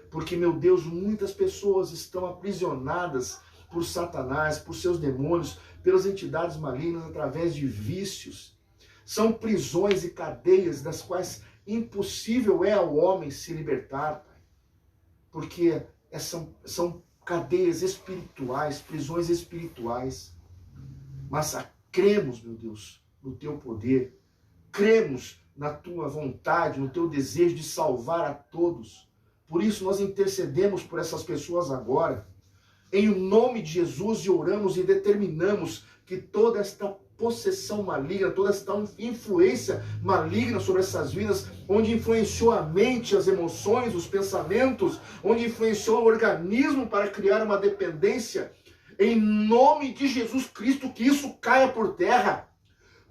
[SPEAKER 3] Porque, meu Deus, muitas pessoas estão aprisionadas por Satanás, por seus demônios, pelas entidades malignas, através de vícios. São prisões e cadeias das quais impossível é ao homem se libertar, Pai. Porque são cadeias espirituais, prisões espirituais. Mas cremos, meu Deus, no teu poder. Cremos na tua vontade, no teu desejo de salvar a todos. Por isso nós intercedemos por essas pessoas agora. Em nome de Jesus, e oramos e determinamos que toda esta possessão maligna, toda esta influência maligna sobre essas vidas, onde influenciou a mente, as emoções, os pensamentos, onde influenciou o organismo para criar uma dependência, em nome de Jesus Cristo, que isso caia por terra,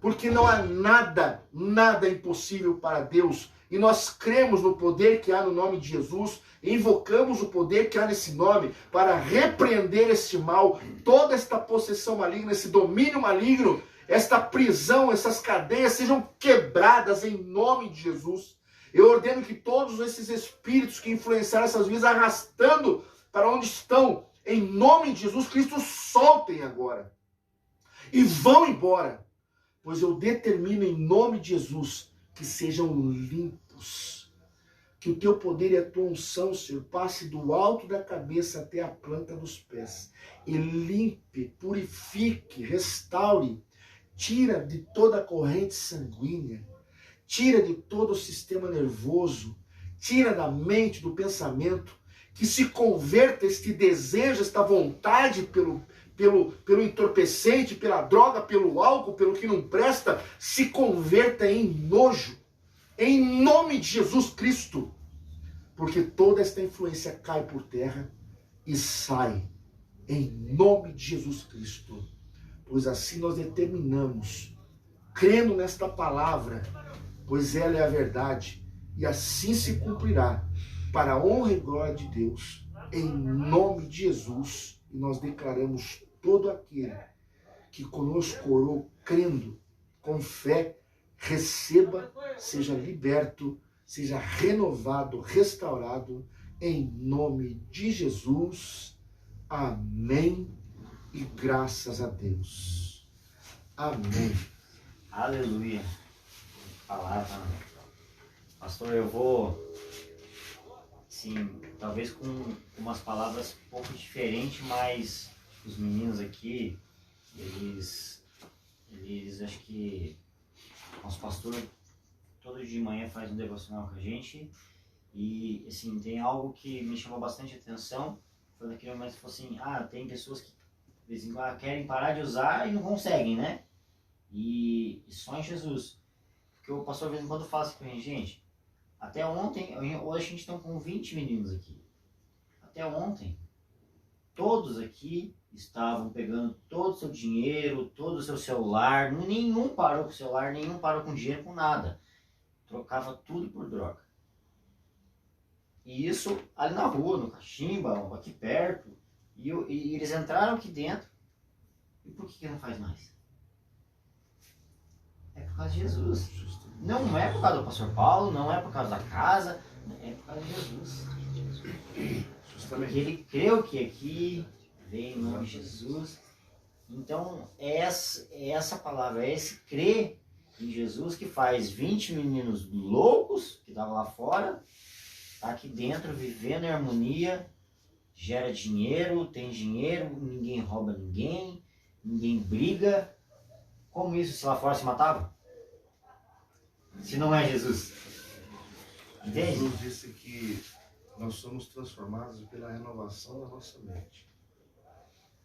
[SPEAKER 3] porque não há nada impossível para Deus. E nós cremos no poder que há no nome de Jesus, invocamos o poder que há nesse nome para repreender esse mal, toda esta possessão maligna, esse domínio maligno, esta prisão, essas cadeias sejam quebradas em nome de Jesus. Eu ordeno que todos esses espíritos que influenciaram essas vidas arrastando para onde estão, em nome de Jesus Cristo, soltem agora e vão embora, pois eu determino em nome de Jesus que sejam limpos, que o teu poder e a tua unção, Senhor, passe do alto da cabeça até a planta dos pés e limpe, purifique, restaure, tira de toda a corrente sanguínea, tira de todo o sistema nervoso, tira da mente, do pensamento, que se converta este desejo, esta vontade pelo entorpecente, pela droga, pelo álcool, pelo que não presta, se converta em nojo, em nome de Jesus Cristo, porque toda esta influência cai por terra e sai, em nome de Jesus Cristo, pois assim nós determinamos, crendo nesta palavra, pois ela é a verdade, e assim se cumprirá, para a honra e glória de Deus, em nome de Jesus, e nós declaramos todo aquele que conosco orou, crendo, com fé, receba, seja liberto, seja renovado, restaurado, em nome de Jesus. Amém e graças a Deus. Amém.
[SPEAKER 2] Aleluia. Palavra. Pastor, eu vou, sim, talvez com umas palavras um pouco diferentes, mas os meninos aqui, eles acho que nosso pastor todo dia de manhã faz um devocional com a gente e, assim, tem algo que me chamou bastante atenção, foi naquele momento que falou assim, tem pessoas que de vez em quando querem parar de usar e não conseguem, né? E só em Jesus. Porque o pastor de vez em quando fala assim com a gente, até ontem, hoje a gente está com 20 meninos aqui. Até ontem, todos aqui estavam pegando todo o seu dinheiro, todo o seu celular, nenhum parou com o celular, nenhum parou com dinheiro, com nada. Trocava tudo por droga. E isso ali na rua, no cachimba, aqui perto. E eles entraram aqui dentro. E por que não faz mais? É por causa de Jesus. Não é por causa do pastor Paulo, não é por causa da casa, é por causa de Jesus. Porque ele creu que aqui veio em nome de Jesus. Então, é essa palavra, é esse crer em Jesus que faz 20 meninos loucos que estavam lá fora, tá aqui dentro vivendo em harmonia, gera dinheiro, tem dinheiro, ninguém rouba ninguém, ninguém briga. Como isso, se lá fora se matava? Se não é Jesus. Entende?
[SPEAKER 3] Jesus disse que nós somos transformados pela renovação da nossa mente.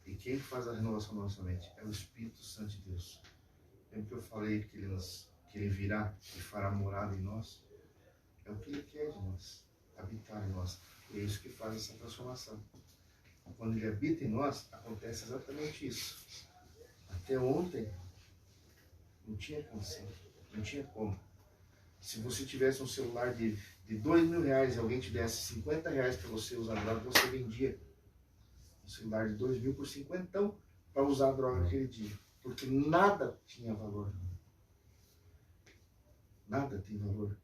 [SPEAKER 3] E quem faz a renovação da nossa mente é o Espírito Santo de Deus. Lembra que eu falei que ele virá e fará morada em nós? É o que ele quer de nós, habitar em nós. E é isso que faz essa transformação. Quando ele habita em nós, acontece exatamente isso. Até ontem, não tinha condição, não tinha como. Se você tivesse um celular de R$2.000 e alguém te desse R$50 para você usar droga, você vendia um celular de 2.000 por 50 para usar a droga naquele dia. Porque nada tinha valor. Nada tem valor.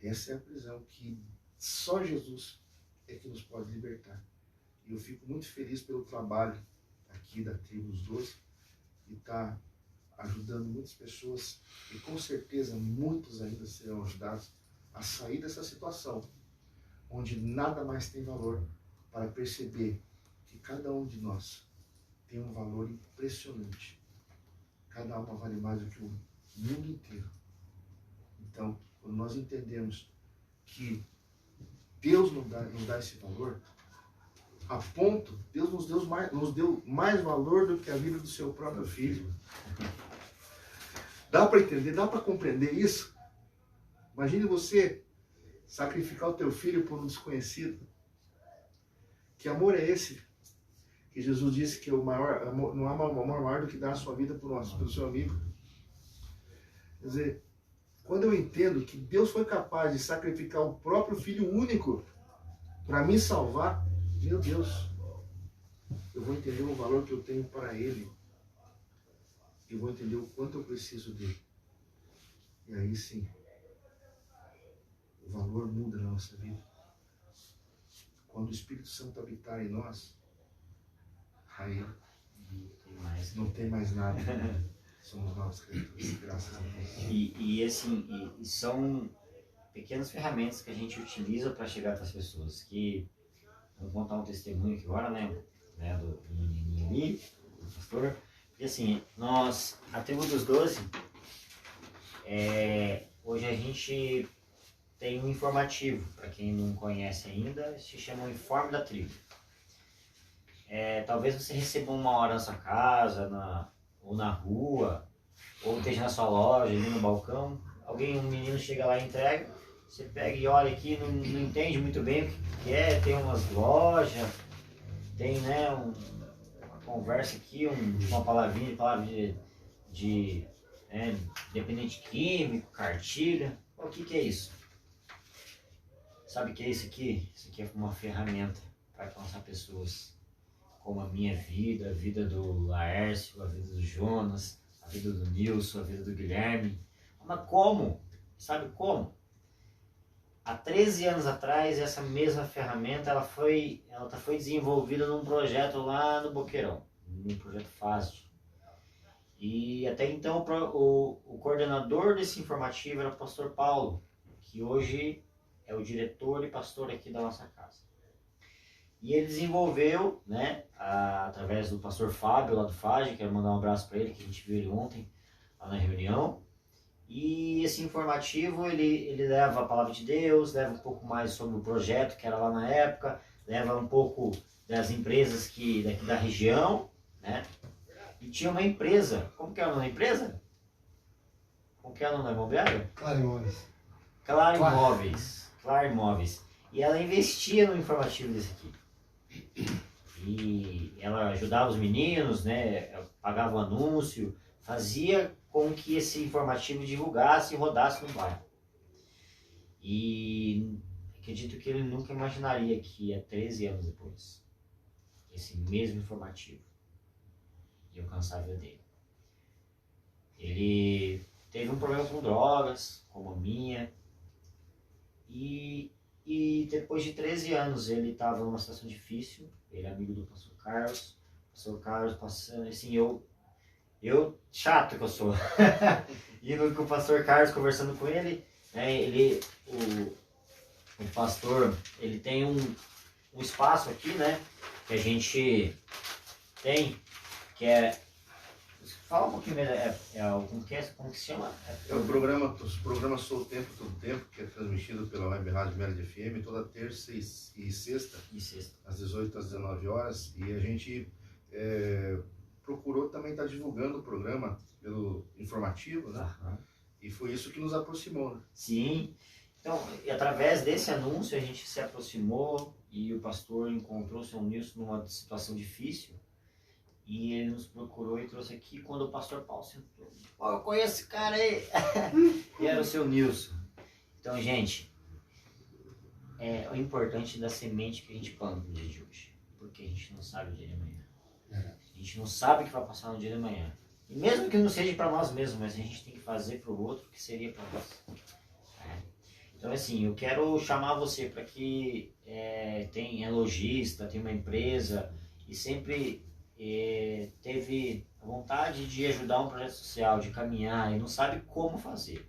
[SPEAKER 3] Essa é a prisão que só Jesus é que nos pode libertar. E eu fico muito feliz pelo trabalho aqui da Tribo dos 12 e tá ajudando muitas pessoas e com certeza muitos ainda serão ajudados a sair dessa situação onde nada mais tem valor, para perceber que cada um de nós tem um valor impressionante. Cada alma vale mais do que o mundo inteiro. Então, quando nós entendemos que Deus nos dá esse valor, a ponto, Deus nos deu mais valor do que a vida do seu próprio filho. Dá para entender, dá para compreender isso? Imagine você sacrificar o teu filho por um desconhecido. Que amor é esse? Que Jesus disse que o maior amor, não há amor maior do que dar a sua vida pelo seu amigo. Quer dizer, quando eu entendo que Deus foi capaz de sacrificar o próprio Filho único para me salvar, meu Deus, eu vou entender o valor que eu tenho para Ele. Eu vou entender o quanto eu preciso dele. E aí sim, o valor muda na nossa vida. Quando o Espírito Santo habitar em nós, aí não tem mais nada. Somos novas criaturas, graças a Deus.
[SPEAKER 2] E são pequenas ferramentas que a gente utiliza para chegar até as pessoas. Que, vamos contar um testemunho aqui agora, né do menininho ali, do pastor. Porque assim, a Tribo dos 12, hoje a gente tem um informativo, para quem não conhece ainda, se chama o Informe da Tribo. Talvez você receba uma hora na sua casa, ou na rua, ou esteja na sua loja, ali no balcão, um menino chega lá e entrega, você pega e olha aqui, não entende muito bem o que é, tem umas lojas, tem uma conversa aqui, uma palavrinha de dependente químico, cartilha. O que é isso? Sabe o que é isso aqui? Isso aqui é uma ferramenta para alcançar pessoas como a minha vida, a vida do Laércio, a vida do Jonas, a vida do Nilson, a vida do Guilherme. Mas como? Sabe como? Há 13 anos atrás, essa mesma ferramenta ela foi desenvolvida num projeto lá no Boqueirão, num projeto FASD. E até então o coordenador desse informativo era o pastor Paulo, que hoje é o diretor e pastor aqui da nossa casa. E ele desenvolveu, através do pastor Fábio lá do FAG, quero mandar um abraço para ele, que a gente viu ele ontem lá na reunião. E esse informativo, ele leva a palavra de Deus, leva um pouco mais sobre o projeto que era lá na época, leva um pouco das empresas daqui da região, E tinha uma empresa, como que era o nome da empresa? Como que era o nome da imobiliária?
[SPEAKER 1] Claro Imóveis.
[SPEAKER 2] Claro Imóveis. E ela investia no informativo desse aqui. E ela ajudava os meninos, pagava o anúncio, fazia com que esse informativo divulgasse e rodasse no bairro. E acredito que ele nunca imaginaria que 13 anos depois, esse mesmo informativo ia alcançar a vida dele. Ele teve um problema com drogas, como a minha, e depois de 13 anos ele estava numa situação difícil. Ele é amigo do pastor Carlos. O pastor Carlos passando, assim, eu chato que eu sou, indo com o pastor Carlos, conversando com ele, o pastor, ele tem um espaço aqui, que a gente tem, que fala um pouquinho como que se chama?
[SPEAKER 3] É o programa Sou o Tempo, Todo Tempo, que é transmitido pela Web Rádio Mérida FM, toda terça e sexta, às 18 às 19 horas, e a gente procurou também estar divulgando o programa pelo informativo, E foi isso que nos aproximou,
[SPEAKER 2] Sim, então, através desse anúncio a gente se aproximou e o pastor encontrou o seu Nilson numa situação difícil. E ele nos procurou e trouxe aqui quando o pastor Paulo sentou. Eu conheço esse cara aí. E era o seu Nilson. Então, gente, o importante da semente que a gente planta no dia de hoje. Porque a gente não sabe o dia de amanhã. A gente não sabe o que vai passar no dia de amanhã. E mesmo que não seja para nós mesmos, mas a gente tem que fazer para o outro o que seria para nós. Então, assim, eu quero chamar você para que é lojista, tem uma empresa e sempre teve a vontade de ajudar um projeto social, de caminhar e não sabe como fazer.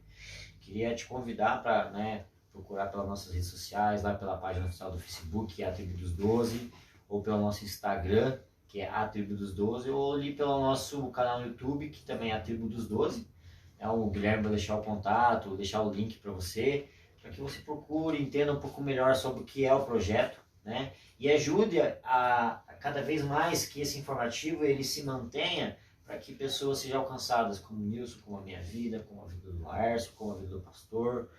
[SPEAKER 2] Queria te convidar para, né, procurar pelas nossas redes sociais, lá pela página oficial do Facebook, que é a Tribo dos 12, ou pelo nosso Instagram, que é a Tribo dos 12, ou ali pelo nosso canal no YouTube, que também é a Tribo dos 12. O Guilherme vai deixar o contato, deixar o link para você, para que você procure, entenda um pouco melhor sobre o que é o projeto, né? E ajude a cada vez mais que esse informativo ele se mantenha, para que pessoas sejam alcançadas, como o Nilson, como a minha vida, como a vida do Laércio, como a vida do pastor.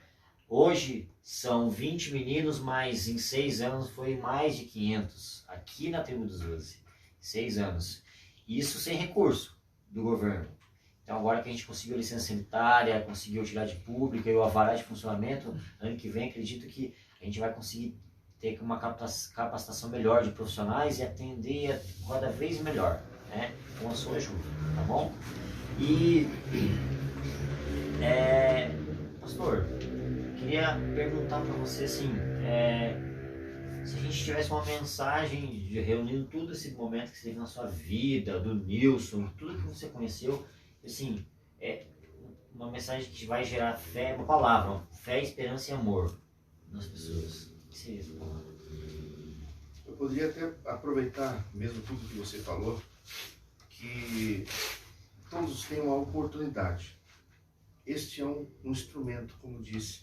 [SPEAKER 2] Hoje são 20 meninos, mas em 6 anos foi mais de 500, aqui na Tribo dos 12, 6 anos. Isso sem recurso do governo. Então agora que a gente conseguiu a licença sanitária, conseguiu a utilidade pública e o alvará de funcionamento, ano que vem acredito que a gente vai conseguir ter uma capacitação melhor de profissionais e atender cada vez melhor, né, com a sua ajuda, tá bom? E, pastor, queria perguntar para você assim, se a gente tivesse uma mensagem reunindo tudo esse momento que você teve na sua vida, do Nilson, tudo que você conheceu, assim, uma mensagem que vai gerar fé, uma palavra, fé, esperança e amor nas pessoas. O que seria essa palavra?
[SPEAKER 3] Eu poderia até aproveitar mesmo tudo que você falou, que todos têm uma oportunidade. Este é um instrumento, como disse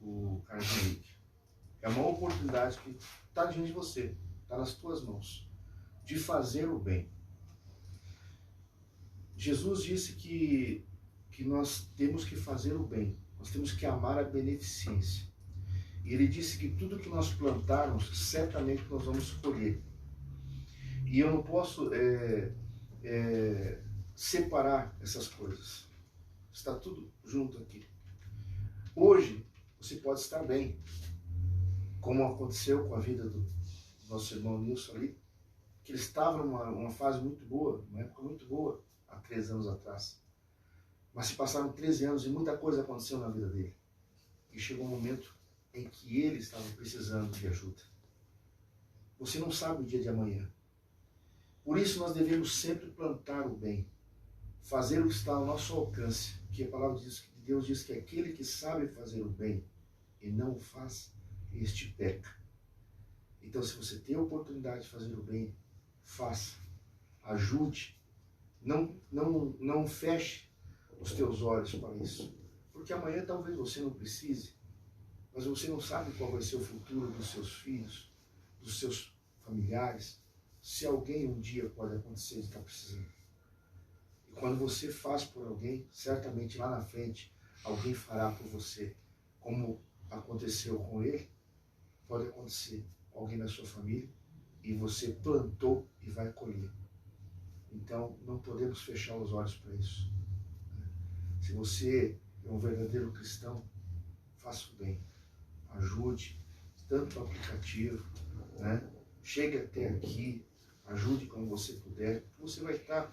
[SPEAKER 3] o Carlos Henrique. É uma oportunidade que está diante de você, está nas tuas mãos, de fazer o bem. Jesus disse que nós temos que fazer o bem, nós temos que amar a beneficência. E ele disse que tudo que nós plantarmos, certamente nós vamos colher. E eu não posso separar essas coisas. Está tudo junto aqui. Hoje, você pode estar bem, como aconteceu com a vida do nosso irmão Nilson ali, que ele estava numa fase muito boa, uma época muito boa, há 3 anos atrás. Mas se passaram 13 anos e muita coisa aconteceu na vida dele. E chegou um momento em que ele estava precisando de ajuda. Você não sabe o dia de amanhã. Por isso nós devemos sempre plantar o bem, fazer o que está ao nosso alcance, que a palavra de Deus diz que aquele que sabe fazer o bem e não o faz, este peca. Então, se você tem a oportunidade de fazer o bem, faça, ajude, não feche os teus olhos para isso, porque amanhã talvez você não precise, mas você não sabe qual vai ser o futuro dos seus filhos, dos seus familiares, se alguém um dia pode acontecer de estar precisando. E quando você faz por alguém, certamente lá na frente alguém fará por você, como aconteceu com ele, pode acontecer com alguém da sua família, e você plantou e vai colher. Então não podemos fechar os olhos para isso. Se você é um verdadeiro cristão, faça o bem, ajude, tanto no aplicativo, né? Chegue até aqui, ajude como você puder, você vai estar,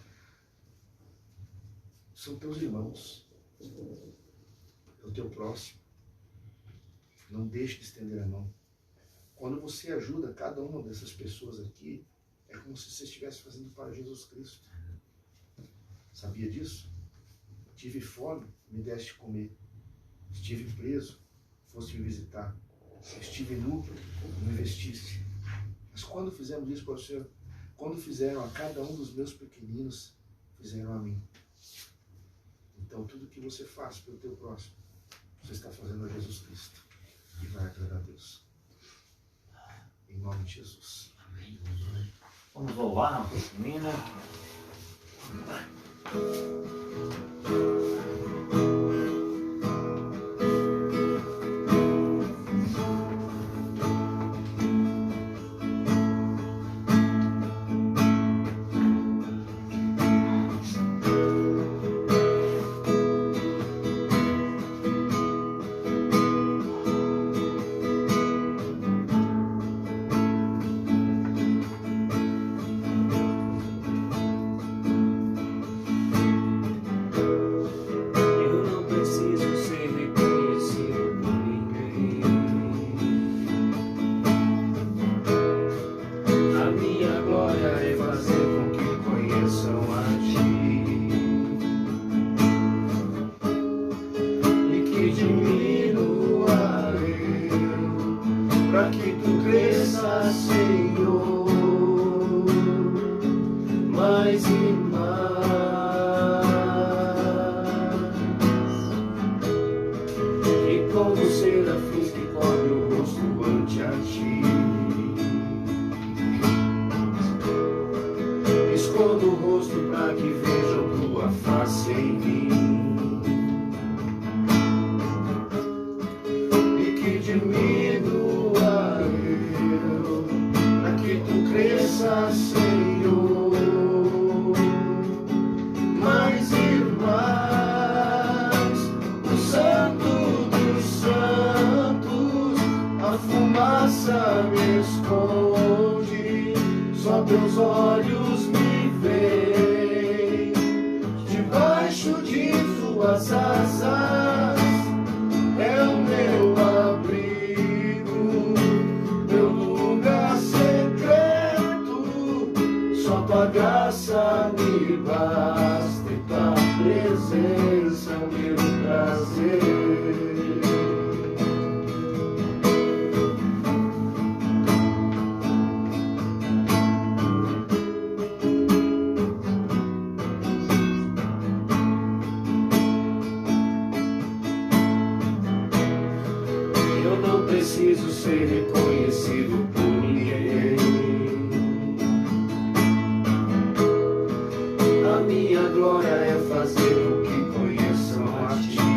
[SPEAKER 3] são teus irmãos, é o teu próximo, não deixe de estender a mão. Quando você ajuda cada uma dessas pessoas aqui, é como se você estivesse fazendo para Jesus Cristo. Sabia disso? Tive fome, me deste comer. Estive preso, foste me visitar. Estive nu, me vestiste. Mas quando fizemos isso para o Senhor, quando fizeram a cada um dos meus pequeninos, fizeram a mim. Então tudo que você faz pelo teu próximo, você está fazendo a Jesus Cristo. E vai agradar a Deus. Em nome de Jesus.
[SPEAKER 2] Amém. Vamos louvar, menina.
[SPEAKER 1] que vejam tua face em mim e que diminua eu, para que tu cresça, Senhor. Mais e mais, o Santo dos Santos, a fumaça me esconde, só teus olhos me veem, debaixo de tuas asas é o meu abrigo, meu lugar secreto, só tua graça me basta e tua presença é o meu prazer. Eu não preciso ser reconhecido por ninguém. A minha glória é fazer com que conheçam a ti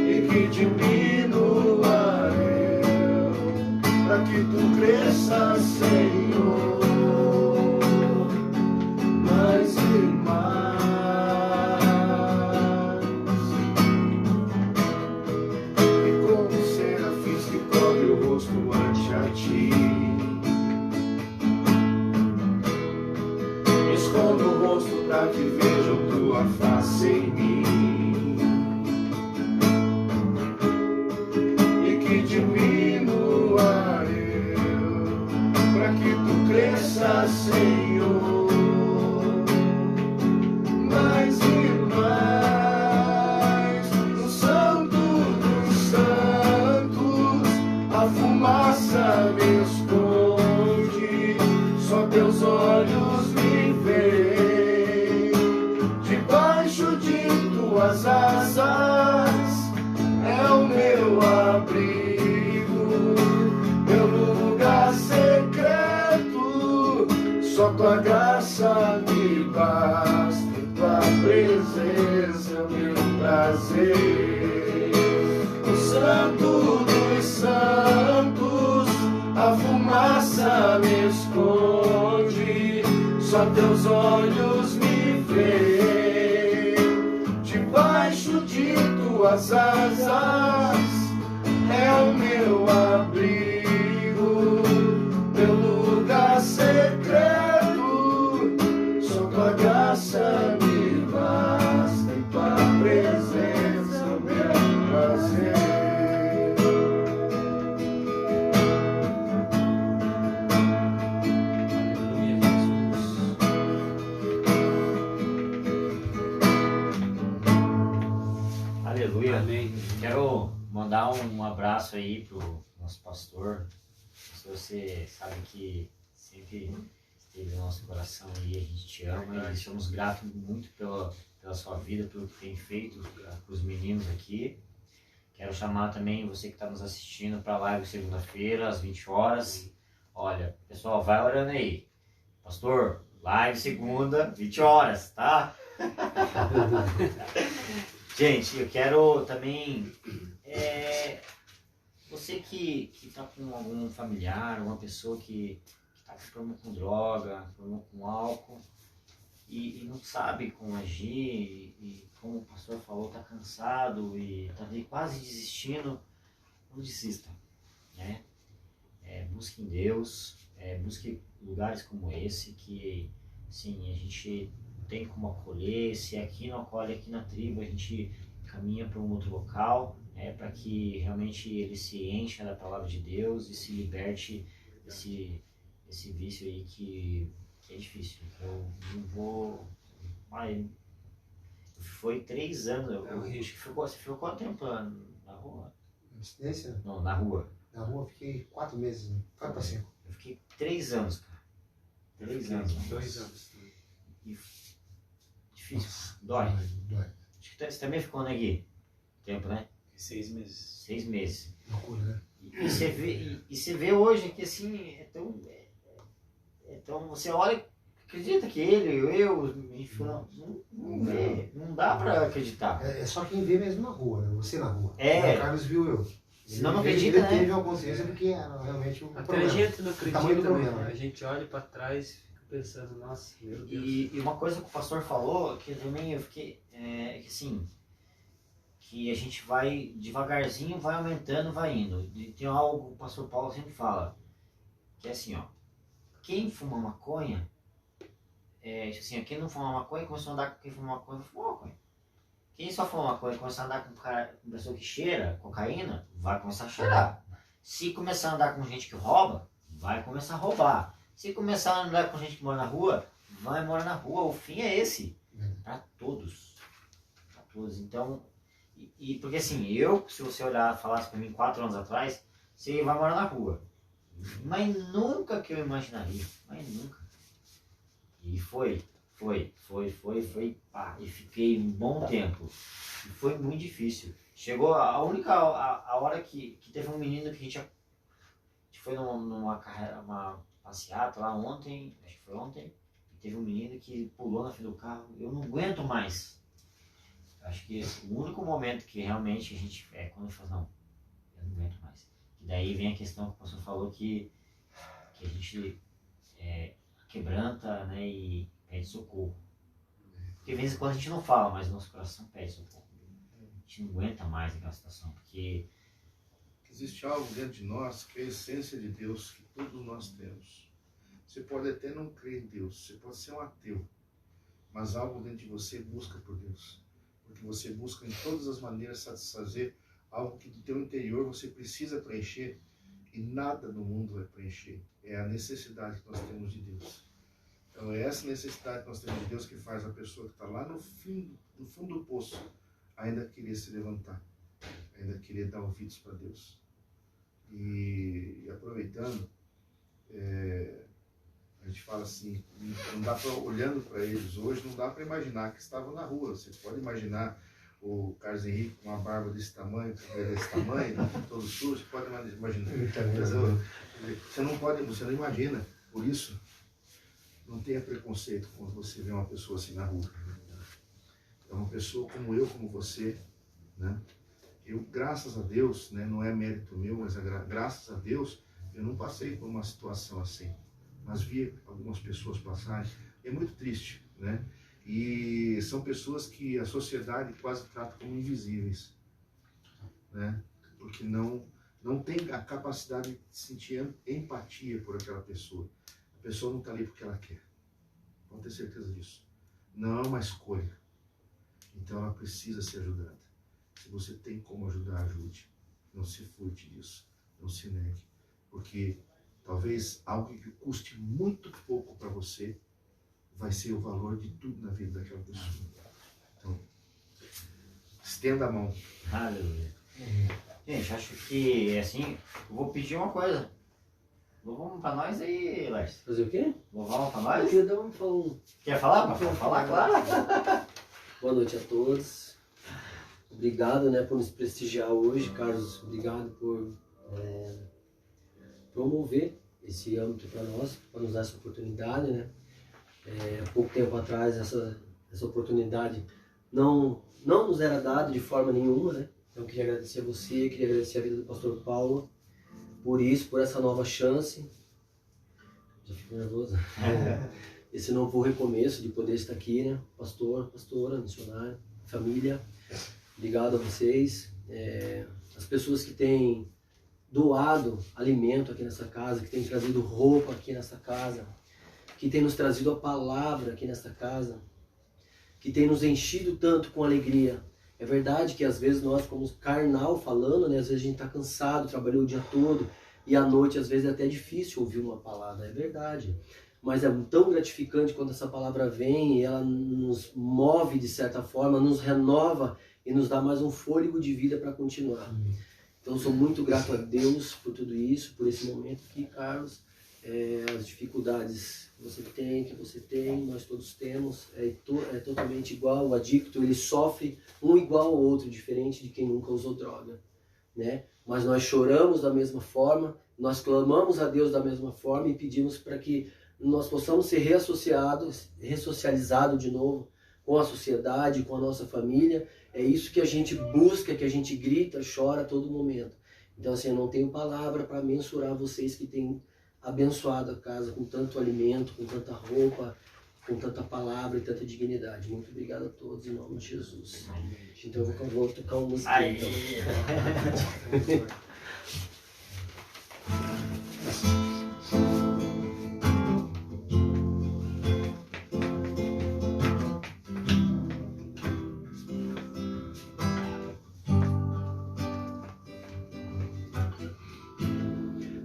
[SPEAKER 1] e que diminua eu, para que tu cresça, Senhor, mais e mais. E como serafins que cobre o rosto ante a ti, escondo o rosto para que vejam tua face em mim e que diminua eu, para que tu cresça, Senhor, mais e mais. O Santo dos Santos, a fumaça me esconde, só teus olhos me veem, debaixo de tuas asas é o meu abrigo, meu lugar secreto, só tua graça me basta e tua presença é o meu prazer. O Santo dos Santos, a fumaça me esconde, só teus olhos me veem, debaixo de tuas asas é o meu abrigo, meu lugar secreto, só tua graça me basta e tua presença é o meu prazer.
[SPEAKER 2] Aleluia.
[SPEAKER 4] Amém.
[SPEAKER 2] Quero mandar um abraço aí pro nosso pastor. Você sabe que sempre esteve no nosso coração e a gente te ama e somos gratos muito pela sua vida, pelo que tem feito para os meninos aqui. Quero chamar também você que está nos assistindo para a live segunda-feira, às 20 horas. Olha, pessoal, vai orando aí. Pastor, live segunda, 20 horas, tá? Gente, eu quero também... você que está com algum familiar, alguma pessoa que está com problema com droga, problema com álcool e não sabe como agir e como o pastor falou, está cansado e está quase desistindo, não desista, né? Busque em Deus, busque lugares como esse que, sim, a gente tem como acolher. Se aqui não acolhe, aqui na tribo, a gente caminha para um outro local, para que realmente ele se encha da palavra de Deus e se liberte desse vício aí que é difícil. Eu não vou... foi 3 anos, acho que você ficou quanto tempo na rua?
[SPEAKER 5] Abstinência?
[SPEAKER 2] Não, na rua.
[SPEAKER 5] Na rua eu fiquei 4 meses, né? 4 para 5.
[SPEAKER 2] Eu fiquei 3 anos, cara. 3 anos.
[SPEAKER 4] 2 anos.
[SPEAKER 2] E difícil, dói.
[SPEAKER 5] Dói.
[SPEAKER 2] Acho que você também ficou, né, Gui? Tempo, né?
[SPEAKER 4] 6 meses.
[SPEAKER 2] 6 meses.
[SPEAKER 5] Loucura, né?
[SPEAKER 2] E você vê hoje que assim, é Então você olha, acredita que eu, a gente fala, não vê, não dá pra acreditar.
[SPEAKER 5] É só quem vê mesmo na rua, né? Você na rua.
[SPEAKER 2] É.
[SPEAKER 5] O Carlos viu eu.
[SPEAKER 2] Senão não
[SPEAKER 5] Ele
[SPEAKER 2] acredita, né?
[SPEAKER 5] teve uma consciência do que era realmente um
[SPEAKER 4] Até
[SPEAKER 5] problema.
[SPEAKER 4] a gente não
[SPEAKER 5] O tamanho
[SPEAKER 4] acredita,
[SPEAKER 5] do problema,
[SPEAKER 4] né?
[SPEAKER 5] né?
[SPEAKER 4] A gente olha pra trás e fica pensando, nossa, meu Deus.
[SPEAKER 2] E uma coisa que o pastor falou, que também eu fiquei, que assim, que a gente vai devagarzinho, vai aumentando, vai indo. E tem algo que o pastor Paulo sempre fala, que é assim, ó, quem fuma maconha, assim, quem não fuma maconha começou a andar com quem fuma maconha, vai fumar maconha. Quem só fuma maconha e começar a andar com com pessoa que cheira cocaína, vai começar a cheirar. Se começar a andar com gente que rouba, vai começar a roubar. Se começar a andar com gente que mora na rua, vai morar na rua. O fim é esse. Para todos. Para todos. Então, porque assim, se você olhar, falasse para mim 4 anos atrás, você vai morar na rua. Mas nunca que eu imaginaria. Mas nunca. E foi, pá, e fiquei um bom tempo. E foi muito difícil. Chegou a única a hora que teve um menino que a gente foi numa passeata lá ontem, acho que foi ontem, e teve um menino que pulou na frente do carro. Eu não aguento mais. Acho que o único momento que realmente a gente quando eu falo, não, eu não aguento mais. E daí vem a questão que o pastor falou que a gente quebranta, né, e pede socorro. Porque às vezes quando a gente não fala, mas nosso coração pede socorro. A gente não aguenta mais aquela situação, porque
[SPEAKER 3] Existe algo dentro de nós que é a essência de Deus, que todos nós temos. Você pode até não crer em Deus, você pode ser um ateu, mas algo dentro de você busca por Deus. Porque você busca em todas as maneiras satisfazer algo que do teu interior você precisa preencher e nada no mundo vai preencher. É a necessidade que nós temos de Deus. Então é essa necessidade que nós temos de Deus que faz a pessoa que está lá no fundo do poço ainda querer se levantar, ainda querer dar ouvidos para Deus. E aproveitando, a gente fala assim, não dá pra, olhando para eles hoje, não dá para imaginar que estavam na rua. Você pode imaginar o Carlos Henrique com uma barba desse tamanho, cabelo desse tamanho, todo sujo, você pode imaginar. Você não imagina. Por isso, não tenha preconceito quando você vê uma pessoa assim na rua. É uma pessoa como eu, como você, né? Eu, graças a Deus, né, não é mérito meu, mas graças a Deus, eu não passei por uma situação assim. Mas vi algumas pessoas passarem. É muito triste, né? E são pessoas que a sociedade quase trata como invisíveis, né? Porque não tem a capacidade de sentir empatia por aquela pessoa. A pessoa não está ali porque ela quer. Pode ter certeza disso. Não é uma escolha. Então ela precisa ser ajudada. Se você tem como ajudar, ajude. Não se furte disso. Não se negue. Porque talvez algo que custe muito pouco para você vai ser o valor de tudo na vida daquela pessoa. Então, estenda a mão.
[SPEAKER 2] aleluia. Gente, acho que assim, eu vou pedir uma coisa. Vamos pra nós aí, Lars.
[SPEAKER 6] Fazer o quê?
[SPEAKER 2] Vamos pra
[SPEAKER 6] Eu
[SPEAKER 2] nós?
[SPEAKER 6] queria dar um
[SPEAKER 2] Quer falar? Pode falar, claro.
[SPEAKER 6] boa noite a todos. Obrigado, né, por nos prestigiar hoje, Carlos. Obrigado por promover esse âmbito para nós, para nos dar essa oportunidade, né? Há pouco tempo atrás essa oportunidade não nos era dada de forma nenhuma, né? Então eu queria agradecer a você, queria agradecer a vida do pastor Paulo por isso, por essa nova chance. Já fico nervoso. Esse novo recomeço de poder estar aqui, né? Pastora, missionário, família. Obrigado a vocês. As pessoas que têm doado alimento aqui nessa casa, que têm trazido roupa aqui nessa casa, que têm nos trazido a palavra aqui nessa casa, que têm nos enchido tanto com alegria. É verdade que às vezes nós, como carnal falando, né, às vezes a gente está cansado, trabalhou o dia todo, e à noite às vezes é até difícil ouvir uma palavra, é verdade. Mas é tão gratificante quando essa palavra vem e ela nos move de certa forma, nos renova e nos dá mais um fôlego de vida para continuar. Então sou muito grato a Deus por tudo isso, por esse momento aqui, Carlos. As dificuldades que você tem, nós todos temos, é totalmente igual. O adicto, ele sofre um igual ao outro, diferente de quem nunca usou droga, né? Mas nós choramos da mesma forma, nós clamamos a Deus da mesma forma e pedimos para que nós possamos ser ressocializados de novo com a sociedade, com a nossa família. É isso que a gente busca, que a gente grita, chora a todo momento. Então, assim, eu não tenho palavra para mensurar vocês que têm abençoado a casa com tanto alimento, com tanta roupa, com tanta palavra e tanta dignidade. Muito obrigado a todos, em nome de Jesus. Então, eu vou tocar uma música.
[SPEAKER 2] Aí.
[SPEAKER 6] Então.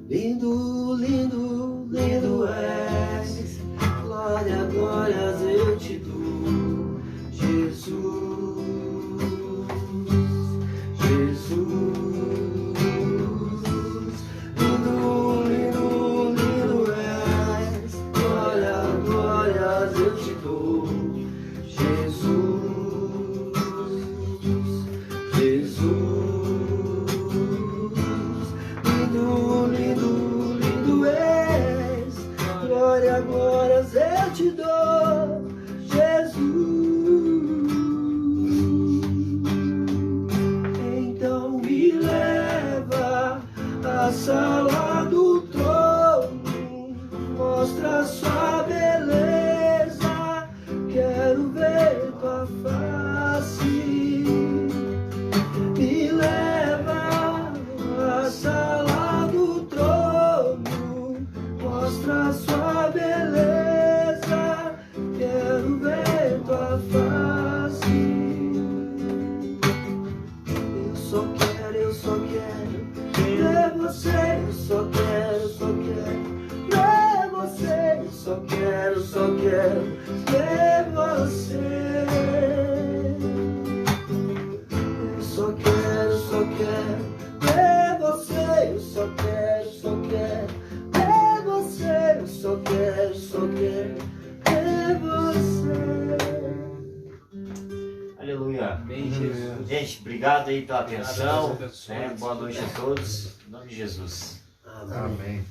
[SPEAKER 6] Lindo, lindo, lindo és, glória, glórias eu te dou, Jesus, Jesus. Lindo, lindo, lindo és, glória, glórias eu te dou, Jesus, Jesus. Lindo, lindo, lindo és, glória, glórias eu te dou, Jesus. Então me leva à sala do trono, mostra sua beleza, quero ver tua face. Me leva à sala do trono, mostra sua beleza, quero ver tua face. Eu só quero ver você, eu só quero ver você, eu só quero ver você. Eu só quero ver você, eu só quero ver você, eu só quero ver você.
[SPEAKER 2] Aleluia.
[SPEAKER 4] Amém, Jesus.
[SPEAKER 2] Gente, obrigado aí pela
[SPEAKER 4] Deus
[SPEAKER 2] atenção.
[SPEAKER 4] abençoe.
[SPEAKER 2] Boa noite a todos. Em nome de Jesus.
[SPEAKER 6] Amém.
[SPEAKER 3] Amém.